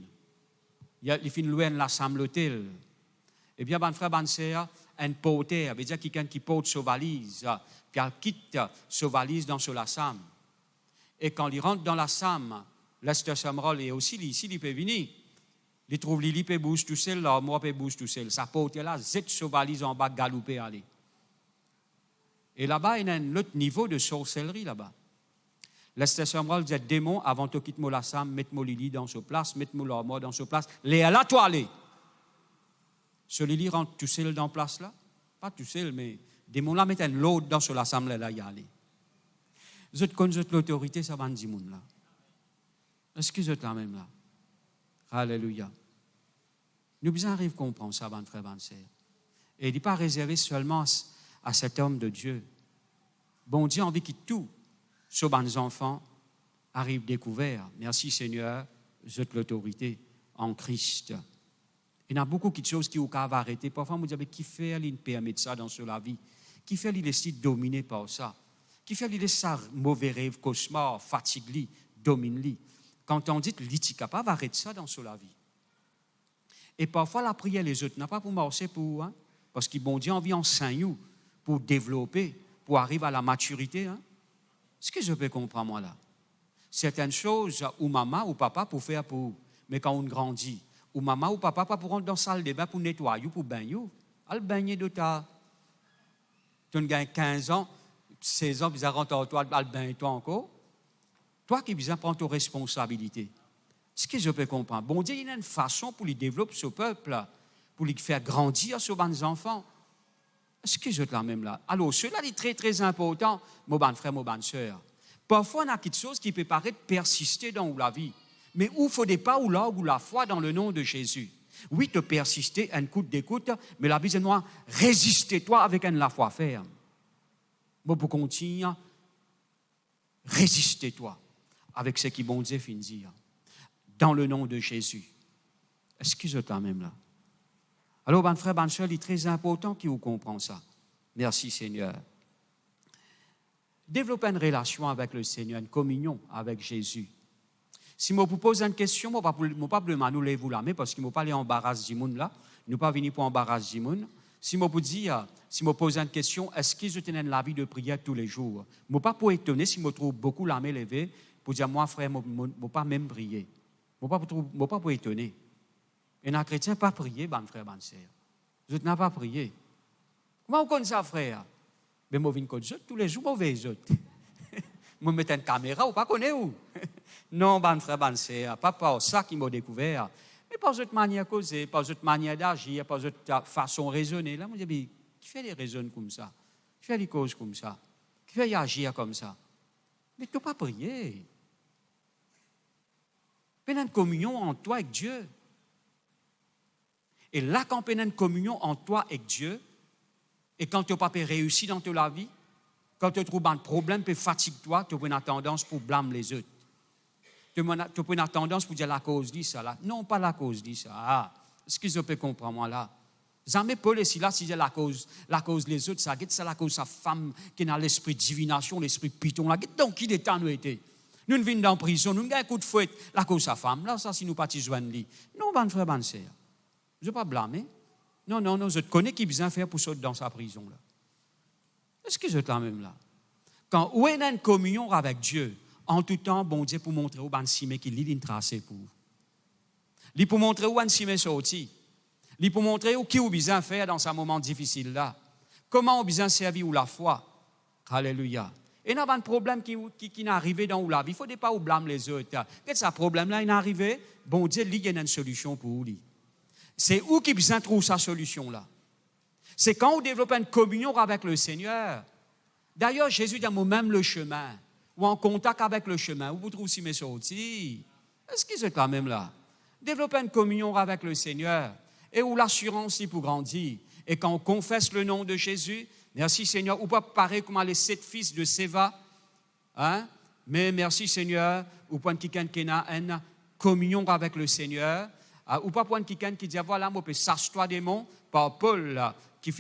Il finit loin de la Samlotel. Eh bien, mon frère, mon sœur, un porteur, ça veut dire quelqu'un qui porte sa valise, puis il quitte sa valise dans la Sam. Et quand il rentre dans la Sam, Lester Sumrall est aussi ici, il peut venir. Il trouve l'île peut bouger tout seul, là, moi peut bouger tout seul. Sa porte là, zette sa valise en bas, galouper aller. Et là-bas, il y a un autre niveau de sorcellerie là-bas. Lester Sumrall dit démon, avant de quitter la Sam, mettez-moi Lili dans sa place, mettez-moi l'armoire dans sa place, les à la toilette. Ce Lili rentre tout seul dans la place là, pas tout seul, mais démon là, mettez l'autre dans l'assemblée là, y aller. Vous êtes connaissez l'autorité, ça va dire là. Est-ce que vous êtes là même là? Alléluia. Nous besoin arriver à comprendre ça, mon frère, mon sœur. Et il n'est pas réservé seulement à cet homme de Dieu. Bon Dieu a envie que tout, sur nos enfants, arrive découvert. Merci Seigneur, vous êtes l'autorité en Christ. Il y a beaucoup de choses qui vous peuvent arrêter. Parfois, vous dites, qui fait il permet ça dans la vie? Qui fait il laisse dominer par ça? Qui fait il laisse ça mauvais rêve, cauchemar, fatigue, domine-li? Quand on dit, il est capable d'arrêter ça dans la vie. Et parfois, la prière, les autres, n'a pas pour marcher pour, hein? Parce que bon Dieu a envie d'enseigner pour développer, pour arriver à la maturité. Hein? Est-ce que je peux comprendre, moi, là? Certaines choses, ou maman ou papa pour faire pour, mais quand on grandit, ou maman ou papa pas pour rentrer dans la salle de bain pour nettoyer, pour baigner. Al baigner de ta. Tu as 15 ans, 16 ans, puis ça rentre en toi, al baigner toi encore. Toi qui viens prendre tes responsabilités. Ce que je peux comprendre. Bon Dieu, il y a une façon pour lui développer ce peuple, pour lui faire grandir sur les enfants. Est-ce que je te la même là? Alors, cela est très, très important, mon bon frère, mon bonne soeur. Parfois, on a quelque chose qui peut paraître persister dans la vie. Mais où il ne faut pas ou l'orgue ou la foi dans le nom de Jésus. Oui, te persister, un coup d'écoute, mais la Bible dit, résistez-toi avec la foi ferme. Bon, pour continuer, résistez-toi avec ce qui bon Dieu finit dire. Dans le nom de Jésus. Est-ce que je t'en même là? Alors, bon frère, bonne soeur, il est très important que vous compreniez ça. Merci Seigneur. Développer une relation avec le Seigneur, une communion avec Jésus. Si je vous pose une question, je ne vais pas nous lever vous la main parce qu'il ne faut pas aller embarrasser du monde là. Nous ne pas venir pour embarrasser du monde. Si je vous dis, si je pose une question, est-ce que je tenais la vie de prière tous les jours? Je ne vais pas pour étonner si je trouve beaucoup la main levée pour dire, moi frère, je ne vais pas même prier. Je ne vais pas pour étonner. Et un chrétien pas prier, bon frère, bonne sœur. Je n'ai pas prié. Comment vous connaissez ça, frère? Mais je viens connaître tous les jours, mauvais autres. Je mets une caméra ou pas connaître où? Non, bon frère, bonne sœur, pas par ça qui m'a découvert, mais par votre manière de causer, par votre manière d'agir, par votre façon de raisonner. Là, je me dis, qui fait les raisons comme ça? Qui fait les causes comme ça? Qui fait agir comme ça? Mais tu n'as pas prié. Tu as une communion en toi avec Dieu. Et là, quand tu as une communion en toi avec Dieu, et quand tu n'as pas réussi dans ta vie, quand tu trouves un problème, tu fatigues-toi, tu as une tendance pour blâmer les autres. Tu as une tendance pour dire la cause de ça. Là. Non, pas la cause de ça. Ah, est-ce que je peux comprendre, moi, là? Jamais Paul est là, si c'est la cause des autres, ça c'est la cause de sa femme qui a l'esprit de divination, l'esprit de python. Là, donc, qui d'état nous était? Nous venons dans la prison, nous avons un coup de fouet, la cause de sa femme. Là, ça, si nous partis joindre lui. Non, bon frère, bonne sœur. Je ne vais pas blâmer. Non, je te connais qui besoin faire pour sortir dans sa prison. Là. Est-ce que je te la même là? Quand on a une communion avec Dieu, en tout temps, bon Dieu, pour montrer où un cime qui lit une tracée pour vous. Il pour montrer où un cime sorti. Il pour montrer où qui vous besoin faire dans ce moment difficile là. Comment on besoin servir ou la foi. Alléluia. Et il y a un problème qui est arrivé dans la vie. Il ne faut pas blâmer les autres. Qu'est-ce que ce problème-là est arrivé? Bon Dieu, il y a une solution pour vous. C'est où qui besoin trouve sa solution-là. C'est quand on développe une communion avec le Seigneur. D'ailleurs, Jésus dit même le chemin, ou en contact avec le chemin, où vous trouvez si mes sorties. Est-ce que c'est quand même là? Développer une communion avec le Seigneur, et où l'assurance est pour grandir. Et quand on confesse le nom de Jésus, merci Seigneur, ou pas pareil comme les 7 fils de Séva, hein? Mais merci Seigneur, ou pour quelqu'un qui a une communion avec le Seigneur, ou pas pour quelqu'un qui dit, voilà, moi, je peux s'asseoir des démons, par Paul, qui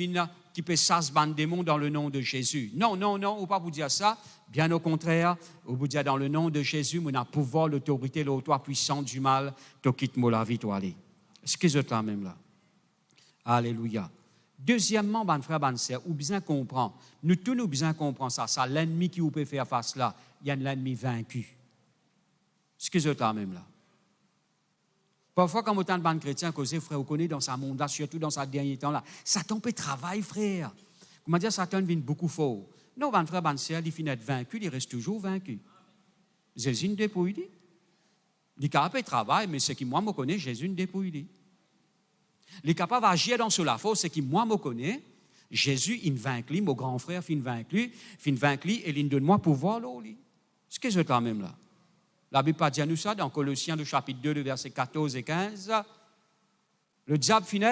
peut s'asseoir des démons dans le nom de Jésus. Non, non, non, ou pas vous dire ça. Bien au contraire, ou vous dire dans le nom de Jésus, nous avons pouvoir, l'autorité, l'autorité puissante du mal, tu quittes moi la vie, toi aller. Est-ce que vous êtes là même là? Alléluia. Deuxièmement, ban frère, ban sœur, ou bien comprendre. Nous tous nous bien comprendre ça. Ça, l'ennemi qui vous peut faire face là, il y a l'ennemi vaincu. Est-ce que vous êtes là même là? Parfois, quand autant de bandes chrétiens causent, frère, vous connaissez dans sa monde, surtout dans sa dernier temps là, Satan peut travailler, frère. Comment dire, Satan vient beaucoup fort. Non, ban frère, ban sœur, il finit d'être vaincu, il reste toujours vaincu. Jésus ne dépouille. Il est capable de travailler, mais ce qui moi me connaît, Jésus ne dépouille. Il est capable d'agir dans cela faux, ce qui moi me connaît, Jésus il vaincu, mon grand frère fin vaincu, et il donne moi pouvoir là. Ce que je veux quand même là. La Bible pas dit nous ça dans Colossiens le chapitre 2, le verset 14 et 15. Le diable finit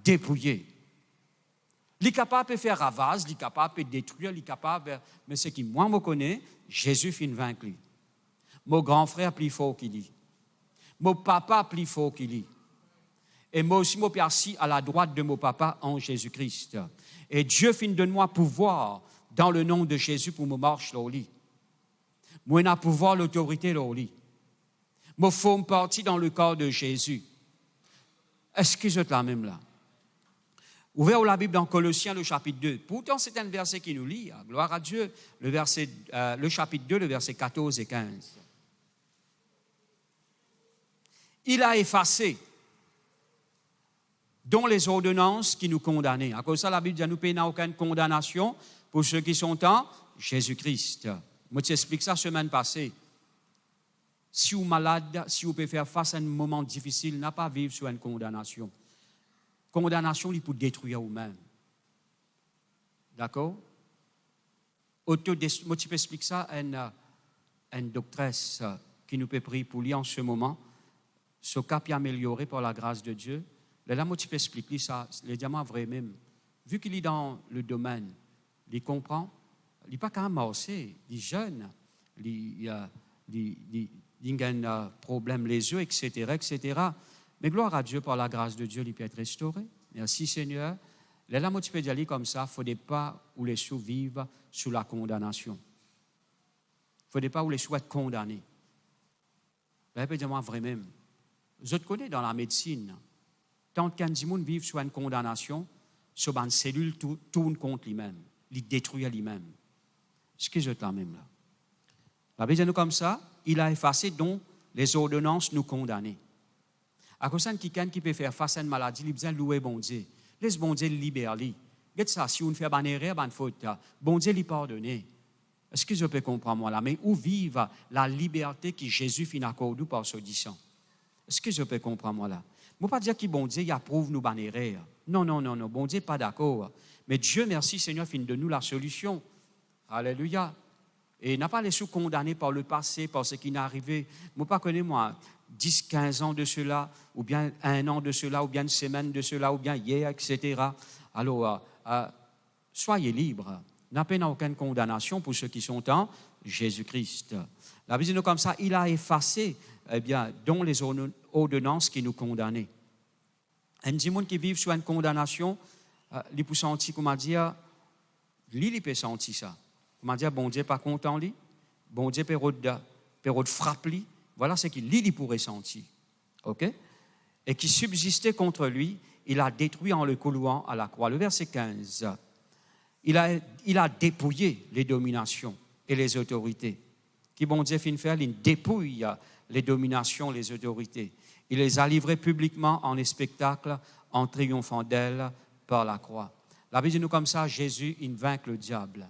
dépouillé. Il est capable de faire ravage, il est capable de détruire, il est capable, mais ce qui moi me connaît, Jésus fin vaincu. Mon grand frère plus fort qu'il est. Mon papa plus fort qu'il est. Et moi aussi, je suis assis à la droite de mon papa en Jésus-Christ. Et Dieu fin donne-moi pouvoir dans le nom de Jésus pour me marcher au lit. Moi, j'ai pouvoir, l'autorité au lit. Moi, faut me partir dans le corps de Jésus. Est-ce que vous êtes là même là? Ouvrez la Bible dans Colossiens, le chapitre 2. Pourtant, c'est un verset qui nous lit. Gloire à Dieu. Le chapitre 2, le verset 14 et 15. Il a effacé dont les ordonnances qui nous condamnaient. À cause de ça, la Bible dit nous n'a aucune condamnation pour ceux qui sont en Jésus-Christ. Moi, je t'explique ça la semaine passée. Si vous êtes malade, si vous pouvez faire face à un moment difficile, n'a pas vivre sur une condamnation. Condamnation, il peut détruire vous-même. D'accord? Moi, je peux expliquer ça à une doctresse qui nous peut prier pour lui en ce moment. Ce cap est amélioré par la grâce de Dieu. Là, moi, tu peux expliquer ça, le diamant vrai même. Vu qu'il est dans le domaine, il comprend, il n'est pas quand même marché, il est jeune, il a un problème les yeux, etc., etc. Mais gloire à Dieu, par la grâce de Dieu, il peut être restauré. Merci Seigneur. Là, moi, tu peux dire comme ça, il ne faudrait pas où les sous vivent sous la condamnation. Il ne faudrait pas où les sous être condamnés. Là, peut dire moi vrai même. Je te connais dans la médecine. Tant qu'un monde vit sur une condamnation, sur une cellule tourne contre lui-même, il détruit lui-même. Ce que je te même là. La Bible dit nous comme ça, il a effacé donc les ordonnances nous condamner. À cause de quelqu'un qui peut faire face à une maladie, il a besoin de louer bon Dieu. Laisse bon Dieu libérer. Regarde ça, si on fait une erreur, une faute, bon Dieu lui pardonne. Est-ce que je peux comprendre moi là? Mais où vive la liberté que Jésus finit accordée par ce disant? Est-ce que je peux comprendre moi là? Je ne veux pas dire que bon Dieu il approuve nos bannières. Non, non, non, non. Bon Dieu n'est pas d'accord. Mais Dieu, merci Seigneur, finit de nous la solution. Alléluia. Et n'a pas les sous condamnés par le passé, par ce qui n'est arrivé. Je ne pas connaître moi 10, 15 ans de cela, ou bien 1 an de cela, ou bien une semaine de cela, ou bien hier, etc. Alors, soyez libres. N'a pas aucune condamnation pour ceux qui sont en Jésus-Christ. La Bible dit comme ça, il a effacé, dont les ordonnances qui nous condamnaient. Un petit monde qui vit sur une condamnation, il peut sentir, comment dire, il peut sentir ça. Comment dire, bon Dieu pas content, lui, bon Dieu peut frapper, lui. Voilà ce qu'il pourrait sentir. OK? Et qui subsistait contre lui, il a détruit en le clouant à la croix. Le verset 15. Il a dépouillé les dominations et les autorités. Qui bon Dieu finit faire, il dépouille les dominations, les autorités. Il les a livrées publiquement en spectacle, en triomphant d'elles par la croix. La Bible dit nous comme ça, Jésus, il vainc le diable.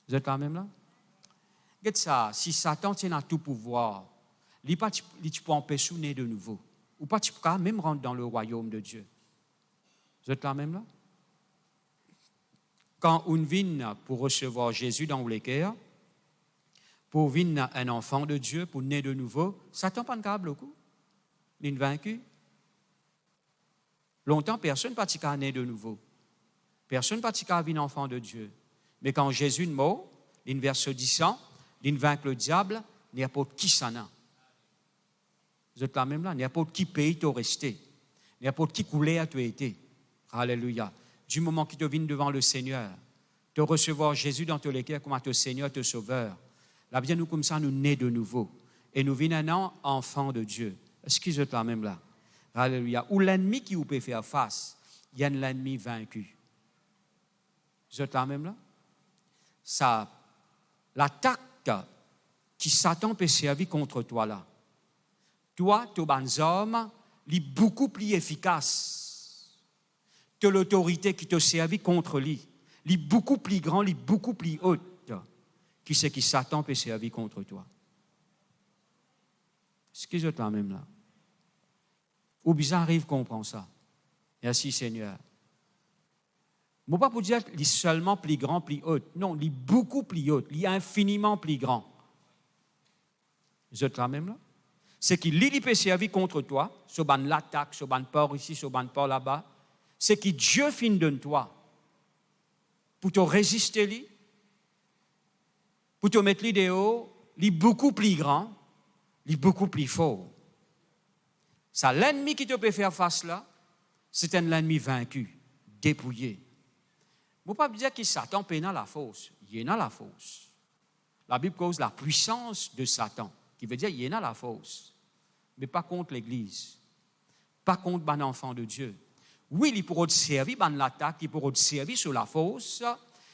Vous êtes quand même là? Regarde ça, si Satan tient à tout pouvoir, il ne peut empêcher de naître de nouveau. Ou pas, tu peux même rentrer dans le royaume de Dieu. Vous êtes là même là? Quand on vient pour recevoir Jésus dans les cœurs, pour venir un enfant de Dieu, pour naître de nouveau, Satan pas de câble au cou. Il est vaincu. Longtemps, personne n'a pas naître de nouveau. Personne n'a pas venir enfant de Dieu. Mais quand Jésus est mort, il verse 10 ans, d'une vaincre le diable, n'importe qui s'en a. Vous êtes là même là, n'importe qui pays t'as resté, n'importe qui couleur tu as été. Alléluia. Du moment que tu viens devant le Seigneur, de recevoir Jésus dans ton cœur comme ton Seigneur, ton Sauveur, là bien nous comme ça, nous nés de nouveau. Et nous venons maintenant enfants de Dieu. Est-ce que vous êtes là même là? Alléluia. Ou l'ennemi qui vous peut faire face, il y a l'ennemi vaincu. Vous êtes là même là? Ça, l'attaque qui Satan peut servir contre toi là. Toi, ton bon homme, il est beaucoup plus efficace que l'autorité qui te servit contre lui. Il est beaucoup plus grand, il est beaucoup plus haute qui c'est qui Satan peut servir contre toi. Est-ce que vous êtes là même là? Ou bien arrive comprendre ça. Merci Seigneur. Je ne veux pas pour dire qu'il est seulement plus grand, plus haut. Non, il est beaucoup plus haut. Il est infiniment plus grand. Vous êtes là même là? C'est qu'il peut servir contre toi, sur l'attaque, sur le port ici, sur le port là-bas. C'est que Dieu finit de toi pour te résister, lui, pour te mettre lui dehors, il est beaucoup plus grand, il est beaucoup plus fort. Ça, l'ennemi qui te peut faire face là, c'est un ennemi vaincu, dépouillé. Il ne faut pas dire que Satan est dans la fosse. Il est dans la fosse. La Bible cause la puissance de Satan, qui veut dire qu'il est dans la fosse, mais pas contre l'Église, pas contre les enfants de Dieu. Oui, il pourra te servir dans l'attaque, il pourra te servir sur la fosse,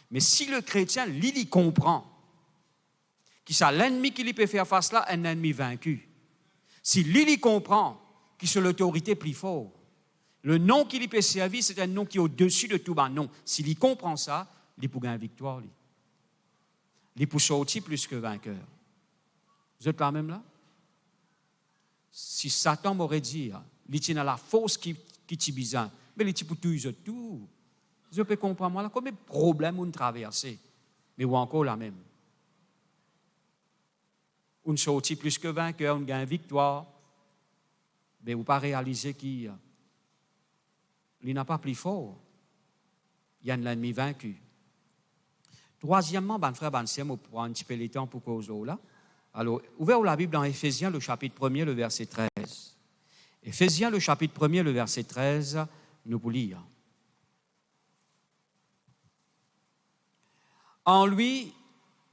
mais si le chrétien, il comprend que c'est l'ennemi qui lui peut faire face là, un ennemi vaincu. Si lui comprend que c'est l'autorité plus forte, le nom qui lui peut servir, c'est un nom qui est au-dessus de tout bas nom. S'il comprend ça, il peut gagner victoire. Il peut sortir plus que vainqueur. Vous êtes là même là? Si Satan m'aurait dit, il tient à la force qui est bizarre, mais il tient pour tout. Je peux comprendre, moi, là, combien de problèmes on traverse, mais ou encore la même. On sortit plus que vainqueur, on gagne victoire, mais vous ne pas réaliser qu'il n'a pas plus fort. Il y a un ennemi vaincu. Troisièmement, ben frère, ben sœur, on prend un petit peu le temps pour cause là. Alors, ouvrez la Bible dans Éphésiens, le chapitre 1er, le verset 13. Éphésiens, le chapitre 1er, le verset 13, nous pour lire. En lui,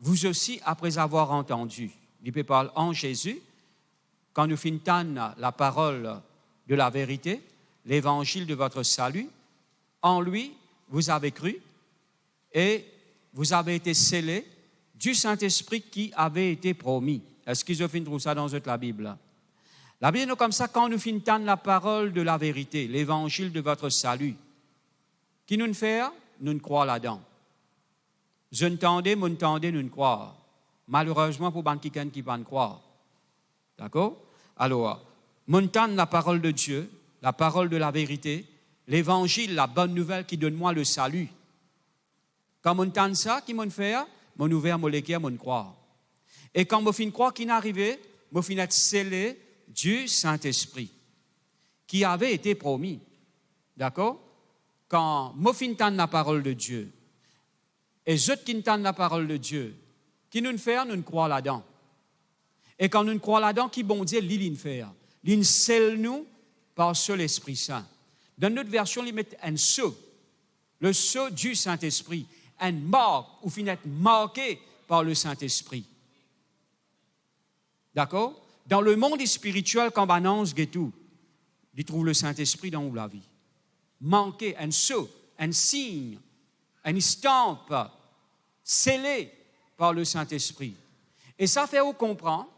vous aussi, après avoir entendu, il peut parler en Jésus, quand nous finissons la parole de la vérité, l'évangile de votre salut, en lui, vous avez cru et vous avez été scellés du Saint-Esprit qui avait été promis. Est-ce qu'ils ont fini de ça dans la Bible? La Bible est comme ça, quand nous finissons la parole de la vérité, l'évangile de votre salut, qui nous fait? Nous ne croyons là-dedans. Je ne tendais, nous ne croyons. Malheureusement, pour quelqu'un qui ne va pas croire. D'accord? Alors, montant la parole de Dieu, la parole de la vérité, l'évangile, la bonne nouvelle qui donne moi le salut. Quand montant ça, qui m'en fait? Mon ouvert, mon léguer, mon croire. Et quand je fin croire qu'il est arrivé, je fin être scellé du Saint-Esprit, qui avait été promis. D'accord? Quand je fin entendre la parole de Dieu, et je qui entendent la parole de Dieu, qui nous fait, nous croyons là-dedans. Et quand nous croyons là-dedans, qui bon Dieu, l'il fait. Il scelle nous par seul l'Esprit Saint. Dans notre version, il met un sceau, le sceau du Saint-Esprit, un marque, ou finit marqué par le Saint-Esprit. D'accord? Dans le monde spirituel, quand on annonce tout, il trouve le Saint-Esprit dans la vie. Manqué, un sceau, un signe, une estampe scellée par le Saint-Esprit. Et ça fait où comprend,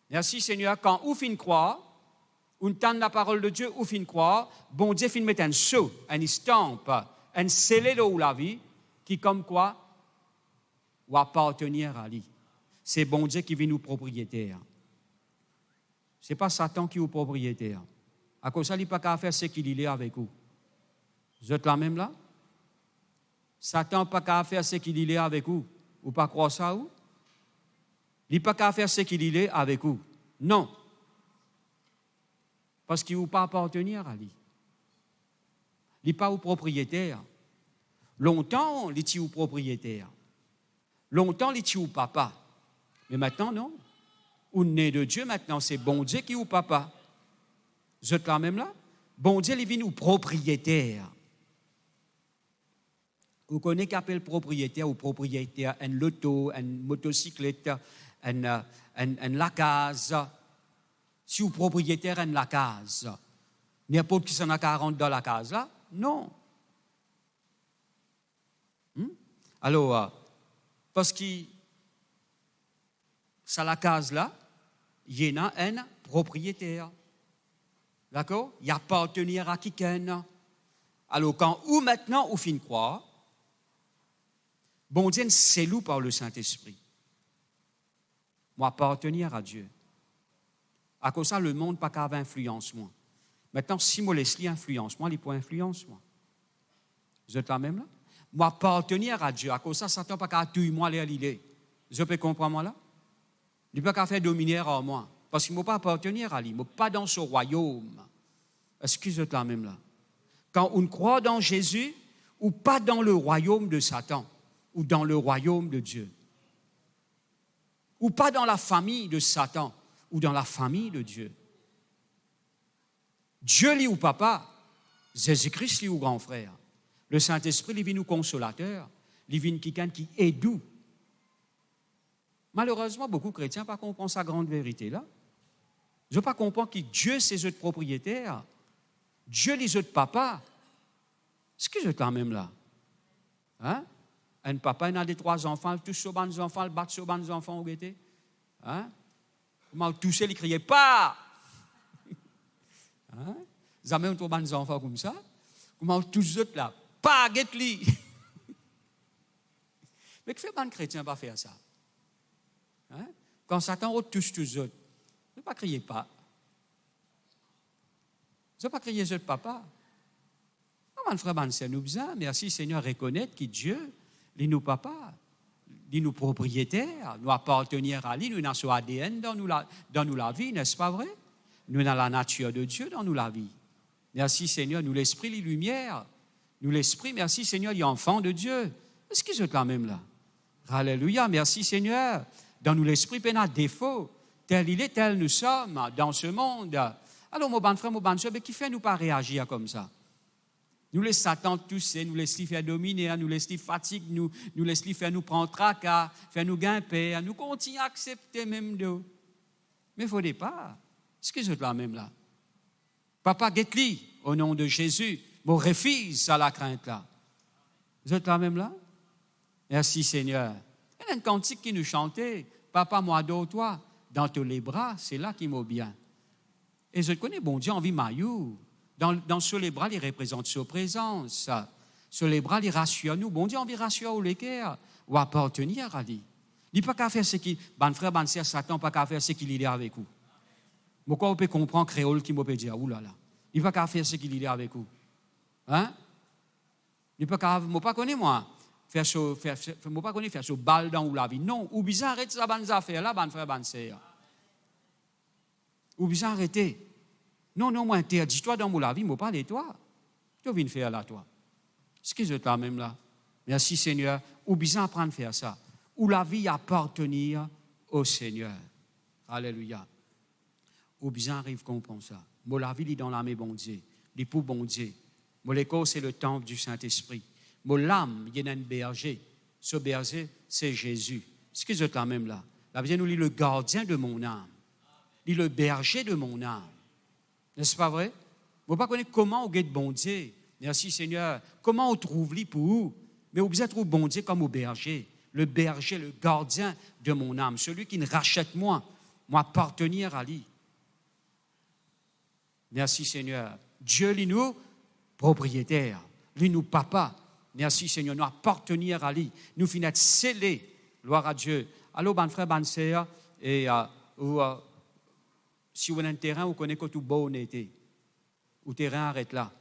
merci Seigneur, quand ou fin croire, ou entend la parole de Dieu, ou fin croire, bon Dieu fin mettre un sceau, une estampe, un scellé dans la vie, qui comme quoi, ou appartenir à lui. C'est bon Dieu qui vient nous propriétaire. Ce n'est pas Satan qui est propriétaire. À cause de ça, il n'a pas qu'à faire ce qu'il est avec vous. Vous êtes là même là? Satan n'a pas qu'à faire ce qu'il est avec vous. Ou pas croire ça ou? Il n'a pas qu'à faire ce qu'il est avec vous. Non. Parce qu'il ne veut pas appartenir à lui. Il n'est pas au propriétaire. Longtemps, il était au propriétaire. Longtemps, il était au papa. Mais maintenant, non. Ou né de Dieu, maintenant, c'est bon Dieu qui est ou papa. Vous êtes là même là? Bon Dieu, il vient ou propriétaire. Vous connaissez qu'appelle propriétaire ou propriétaire, un loto, une motocyclette, la case. Si vous propriétaire de la case, n'importe qui s'en a 40 dans la case là? Non. Alors, parce que ça la case là, il y en a un propriétaire. D'accord? Il appartient à quelqu'un. Alors, quand ou maintenant, ou fin croire, bon Dieu, c'est loup par le Saint-Esprit. Moi, appartenir à Dieu. À cause de ça, le monde n'a pas influence moi. Maintenant, si moi laisse influence moi, il peut influence moi. Vous êtes là même là? Moi, appartenir à Dieu. À cause de ça, Satan n'a pas tuer moi les l'idée. Vous pouvez comprendre moi là? Il n'a pas faire dominer en moi. Parce qu'il ne m'a pas appartenir à lui. Il ne pas dans ce royaume. Est-ce que vous êtes là même là? Quand on croit dans Jésus, ou pas dans le royaume de Satan, ou dans le royaume de Dieu. Ou pas dans la famille de Satan, ou dans la famille de Dieu. Dieu lit ou papa, Jésus-Christ lit ou grand frère. Le Saint-Esprit, il vient nous consolateur, il vient quelqu'un qui est doux. Malheureusement, beaucoup de chrétiens ne comprennent pas sa grande vérité là. Je ne pas comprendre que Dieu, c'est notre propriétaire. Dieu, les autres papa. Est-ce que je suis quand même là? Hein? Un papa, il a des 3 enfants, tous sur les enfants, il bat sur les enfants au guetté. Hein? Comment toucher, il criait pas! Hein? Vous avez même 3 enfants comme ça? Comment tous les autres là? Pas, guette-li! Mais que fait un chrétien pas faire ça? Hein? Quand Satan touche tous les autres, ne pas crier pas. Ne pas crier je papa. Comment frère Banser nous besoin? Merci Seigneur, reconnaître que Dieu, il nous papa, il nous propriétaire, nous appartenir à lui, nous avons son ADN dans nous la vie, n'est-ce pas vrai? Nous avons la nature de Dieu dans nous la vie. Merci Seigneur, nous l'esprit, les lumières. Nous l'esprit, merci Seigneur, il y a enfant de Dieu. Est-ce que je quand même là? Alléluia, merci Seigneur. Dans nous l'esprit, il y a défaut. Tel il est, tel nous sommes dans ce monde. Alors, mon bon frère, mon bonne soeur, qui fait nous pas réagir comme ça? Nous laissons Satan tousser, nous laissons faire dominer, nous laissons fatigue, nous laissons faire nous prendre tracas, faire nous grimper, nous continuer à accepter même d'eux. Mais il ne faut pas. Est-ce que je suis là même là? Papa, guette-li, au nom de Jésus, mon refuse à la crainte là. Vous êtes là même là? Merci Seigneur. Il y a un cantique qui nous chantait, Papa, moi, adore toi, dans tous les bras, c'est là qu'il m'a bien. Et je connais, bon Dieu, en vie maillot. Sur les bras, il représente sa présence. Sur les bras, il rassure nous. Bon Dieu, on vit rassurer au l'équerre ou appartenir à lui. Il n'y a pas qu'à faire ce qu'il, ban frère, ban sœur, Satan, pas qu'à faire ce qu'il est avec vous. Pourquoi on peut comprendre créole qui m'a peut dire, oulala. Il n'y a pas qu'à faire ce qu'il est avec vous. Hein? Il n'y a pas qu'à, moi pas connais moi. Faire ce balle dans la vie. Non, ou bien arrêter ça, ban affaire là, ban frère, ban sœur. Ou bien arrêter. Non, moi, interdis-toi dans la vie, moi, pas de toi. Tu viens faire là, toi. Ce que je t'ai même là. Merci, Seigneur. Ou bien apprendre à faire ça. Ou la vie appartenir au Seigneur. Alléluia. Ou bien arrive à comprendre ça. Moi, la vie, est dans l'âme, bon Dieu. Les pour bon Dieu. Moi, le corps, c'est le temple du Saint-Esprit. Moi, l'âme, il y a un berger. Ce berger, c'est Jésus. Ce que je t'ai même là. La vie nous lit le gardien de mon âme. Il est le berger de mon âme. N'est-ce pas vrai? Vous ne pas connaître comment on guette bon Dieu. Merci Seigneur. Comment on trouve lui pour vous? Mais vous besoin trouver bon Dieu comme au berger. Le berger, le gardien de mon âme. Celui qui ne rachète moi appartenir à lui. Merci Seigneur. Dieu, lui nous, propriétaire. Lui nous, papa. Merci Seigneur. Nous appartenir à lui. Nous finissons scellés. Gloire à Dieu. Alors, bon frère, bonne sœur, et si vous avez un terrain, vous connaissez que tout beau on était. Ou terrain arrête là.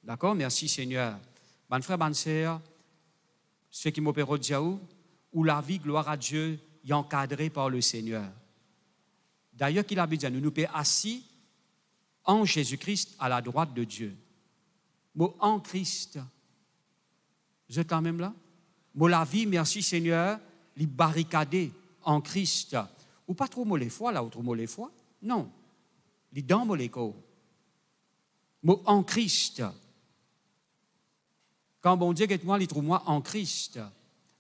D'accord? Merci Seigneur. Bon frère, bonne sœur, ce qui m'opère où la vie, gloire à Dieu, est encadrée par le Seigneur. D'ailleurs, qu'il a dit, nous nous sommes assis en Jésus-Christ à la droite de Dieu. Mot en Christ. Vous êtes quand même là? Mot la vie, merci Seigneur, les barricadés en Christ. Ou pas trop mollet foi, là, ou trop mollet foi. Non. Les dents mollet mot en Christ. Quand bon Dieu est moi, il trouve moi en Christ.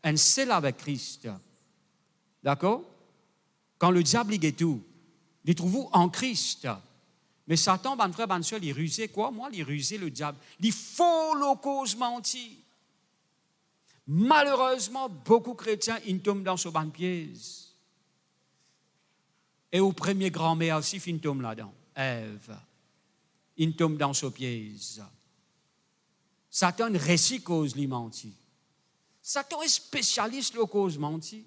Un seul avec Christ. D'accord? Quand le diable est tout, il trouve vous en Christ. Mais Satan, ban frère, ban soeur, il rusait quoi? Moi, il rusait le diable. Il faut le cause menti. Malheureusement, beaucoup de chrétiens, ils tombent dans ce ban piège. Et au premier grand-mère aussi, ils tombent là-dedans. Ève. Ils tombent dans ce piège. Satan récit cause li menti. Satan est spécialiste le cause menti.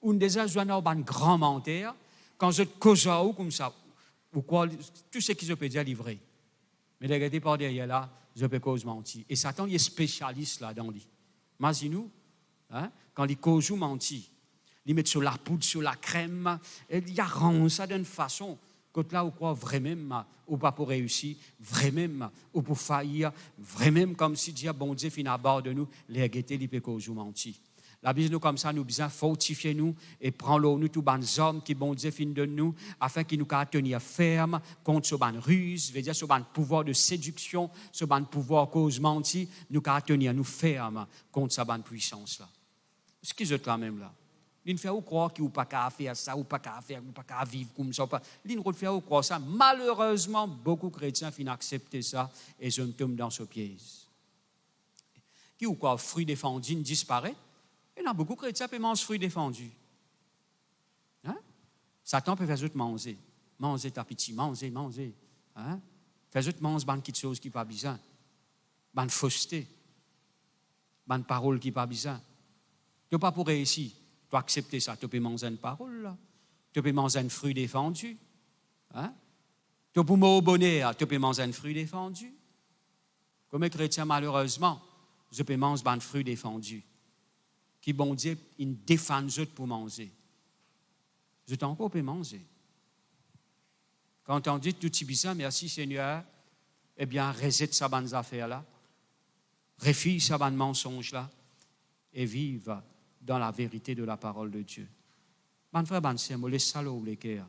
On déjà joint un grand menteur quand je cause ou comme ça ou quoi tout ce qui se peut dire livré. Mais regardez par derrière là, je peux cause menti. Et Satan il est spécialiste là dans lui. Imaginez-nous, hein, quand il cause ou menti, il met sur la poudre, sur la crème, et il arrange ça d'une façon que là ou quoi vraiment ou pas pour réussir, vraiment ou pour faillir, vraiment comme si Dieu bon Dieu fin à bord de nous, les guetter les pécos ou menti. La Bible nous comme ça nous besoin fortifier nous et prendre nous tous les hommes qui bon Dieu fin de nous afin qu'ils nous tenir ferme contre ce ban ruse, veut dire ce ban pouvoir de séduction, ce ban pouvoir cause menti, nous tenir nous ferme contre sa ban puissance là. Ce qui est là même là. Il ne fait pas croire qu'il n'a pas qu'à faire ça, ou pas qu'à faire, ou pas qu'à vivre comme ça. Il ne fait pas croire ça. Malheureusement, beaucoup de chrétiens finissent accepter ça et je tombe dans ce piège. Qui ou quoi, fruit défendu disparaît. Il y a beaucoup de chrétiens qui mangent fruits défendus. Hein? Satan peut faire autre manger. Manger ta petit, manger. Hein? Faire autre manger des choses qui n'ont pas besoin. Des fausseté. Des paroles qui n'ont pas besoin. Tu n'as pas pour réussir. Tu peux accepter ça. Tu peux manger une parole. Là. Tu peux manger un fruit défendu. Hein? Tu peux me bonheur. Tu peux manger un fruit défendu. Comme un chrétien, malheureusement, je peux manger un fruit défendu. Qui, bon Dieu, ils défendent eux pour manger. Je t'en peux manger. Quand on dit tout bizarre, merci Seigneur, eh bien, reset sa bonne affaire-là, refuse sa bonne mensonge-là, et vive dans la vérité de la parole de Dieu. Mon frère, mon sœur, les salauds, les cœurs,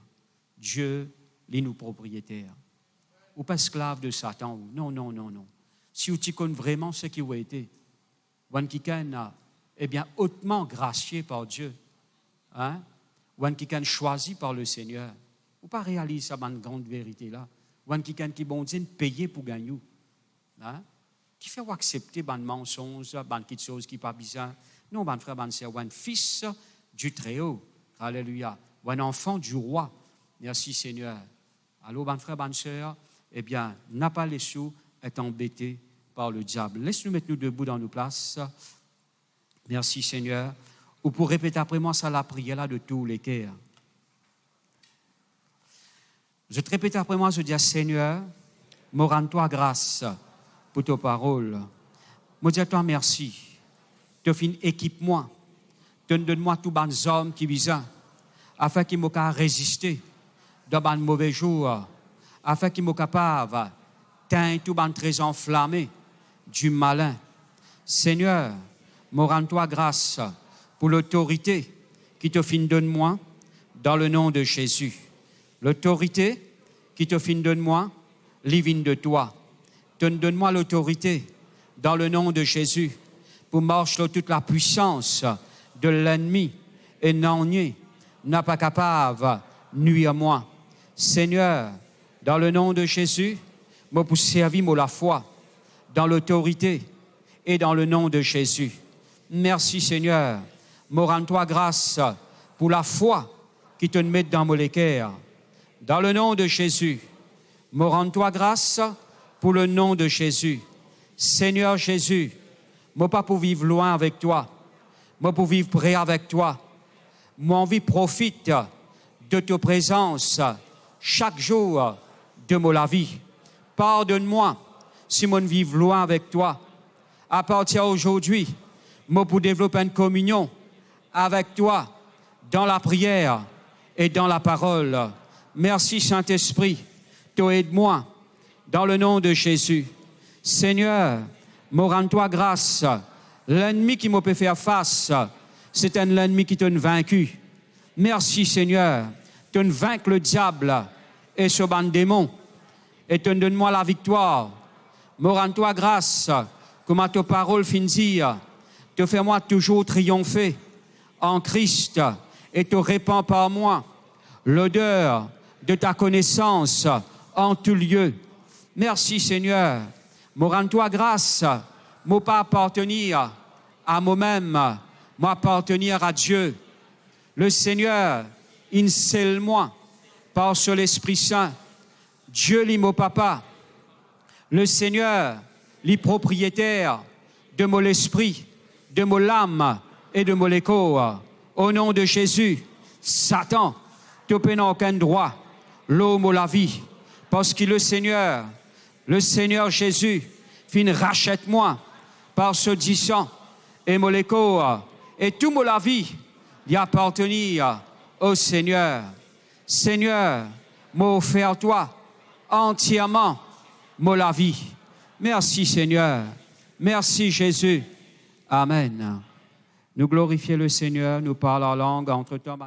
Dieu, les nous propriétaires. Ou pas esclaves de Satan. Non. Si tu connais vraiment ce qui a été, ou qui eh bien, hautement gracié par Dieu, hein? Ou qui est choisi par le Seigneur, ou pas réaliser cette grande vérité-là, ou qui est bon Dieu payé pour gagner, hein? Qui fait accepter des mensonges, des petites choses qui ne sont pas besoin. Non, mon frère, mon sœur, ou un fils du Très-Haut, alléluia, ou un enfant du roi, merci Seigneur. Alors, mon frère, mon sœur, eh bien, n'a pas les sous, est embêté par le diable. Laisse-nous mettre nous debout dans nos places. Merci Seigneur. Ou pour répéter après moi ça la prière là de tous les cœurs. Je te répète après moi, je dis Seigneur, me rends-toi grâce pour tes paroles. Me dis à toi merci. Tu fin équipe-moi. Donne-moi tous les hommes qui visent afin qu'ils me capable résister dans les mauvais jours, afin qu'ils me capable teindre tous les très enflammés du malin. Seigneur, me rends-toi grâce pour l'autorité qui te fin donne-moi dans le nom de Jésus. L'autorité qui te fin donne-moi, livine de toi. Donne-moi l'autorité dans le nom de Jésus pour marcher toute la puissance de l'ennemi et n'a pas capable nuire à moi. Seigneur, dans le nom de Jésus, moi pour servir moi la foi dans l'autorité et dans le nom de Jésus. Merci Seigneur, me rends-toi grâce pour la foi qui te met dans mon cœur. Dans le nom de Jésus, me rends-toi grâce pour le nom de Jésus. Seigneur Jésus, moi pas pour vivre loin avec toi, moi pour vivre près avec toi. Moi envie profite de ta présence chaque jour de ma vie. Pardonne-moi si moi ne vive loin avec toi. À partir d'aujourd'hui, moi pour développer une communion avec toi dans la prière et dans la parole. Merci Saint-Esprit, aide-moi dans le nom de Jésus. Seigneur, me rends-toi grâce. L'ennemi qui me peut faire face, C'est un ennemi qui t'a vaincu. Merci Seigneur. Tu vaincre le diable et ce ban démon. Et tu donnes-moi la victoire. Me rends-toi grâce. Comme à ta parole fin dire. Te fais-moi toujours triompher en Christ. Et te répands par moi l'odeur de ta connaissance en tout lieu. Merci Seigneur. Me rends-toi grâce. Me pas appartenir à moi-même. M'appartenir à Dieu. Le Seigneur, il scelle moi par sur l'Esprit Saint. Dieu, lit mon papa. Le Seigneur, lit propriétaire de mon esprit, de mon âme et de mon écho. Au nom de Jésus, Satan, tu n'as aucun droit, l'homme ou la vie, parce que le Seigneur Jésus, fin rachète-moi par ce sang et mon écho et tout mon la vie d'y appartenir au Seigneur. Seigneur, m'a offert toi entièrement la vie. Merci Seigneur. Merci Jésus. Amen. Nous glorifions le Seigneur, nous parlons en langue entre toi.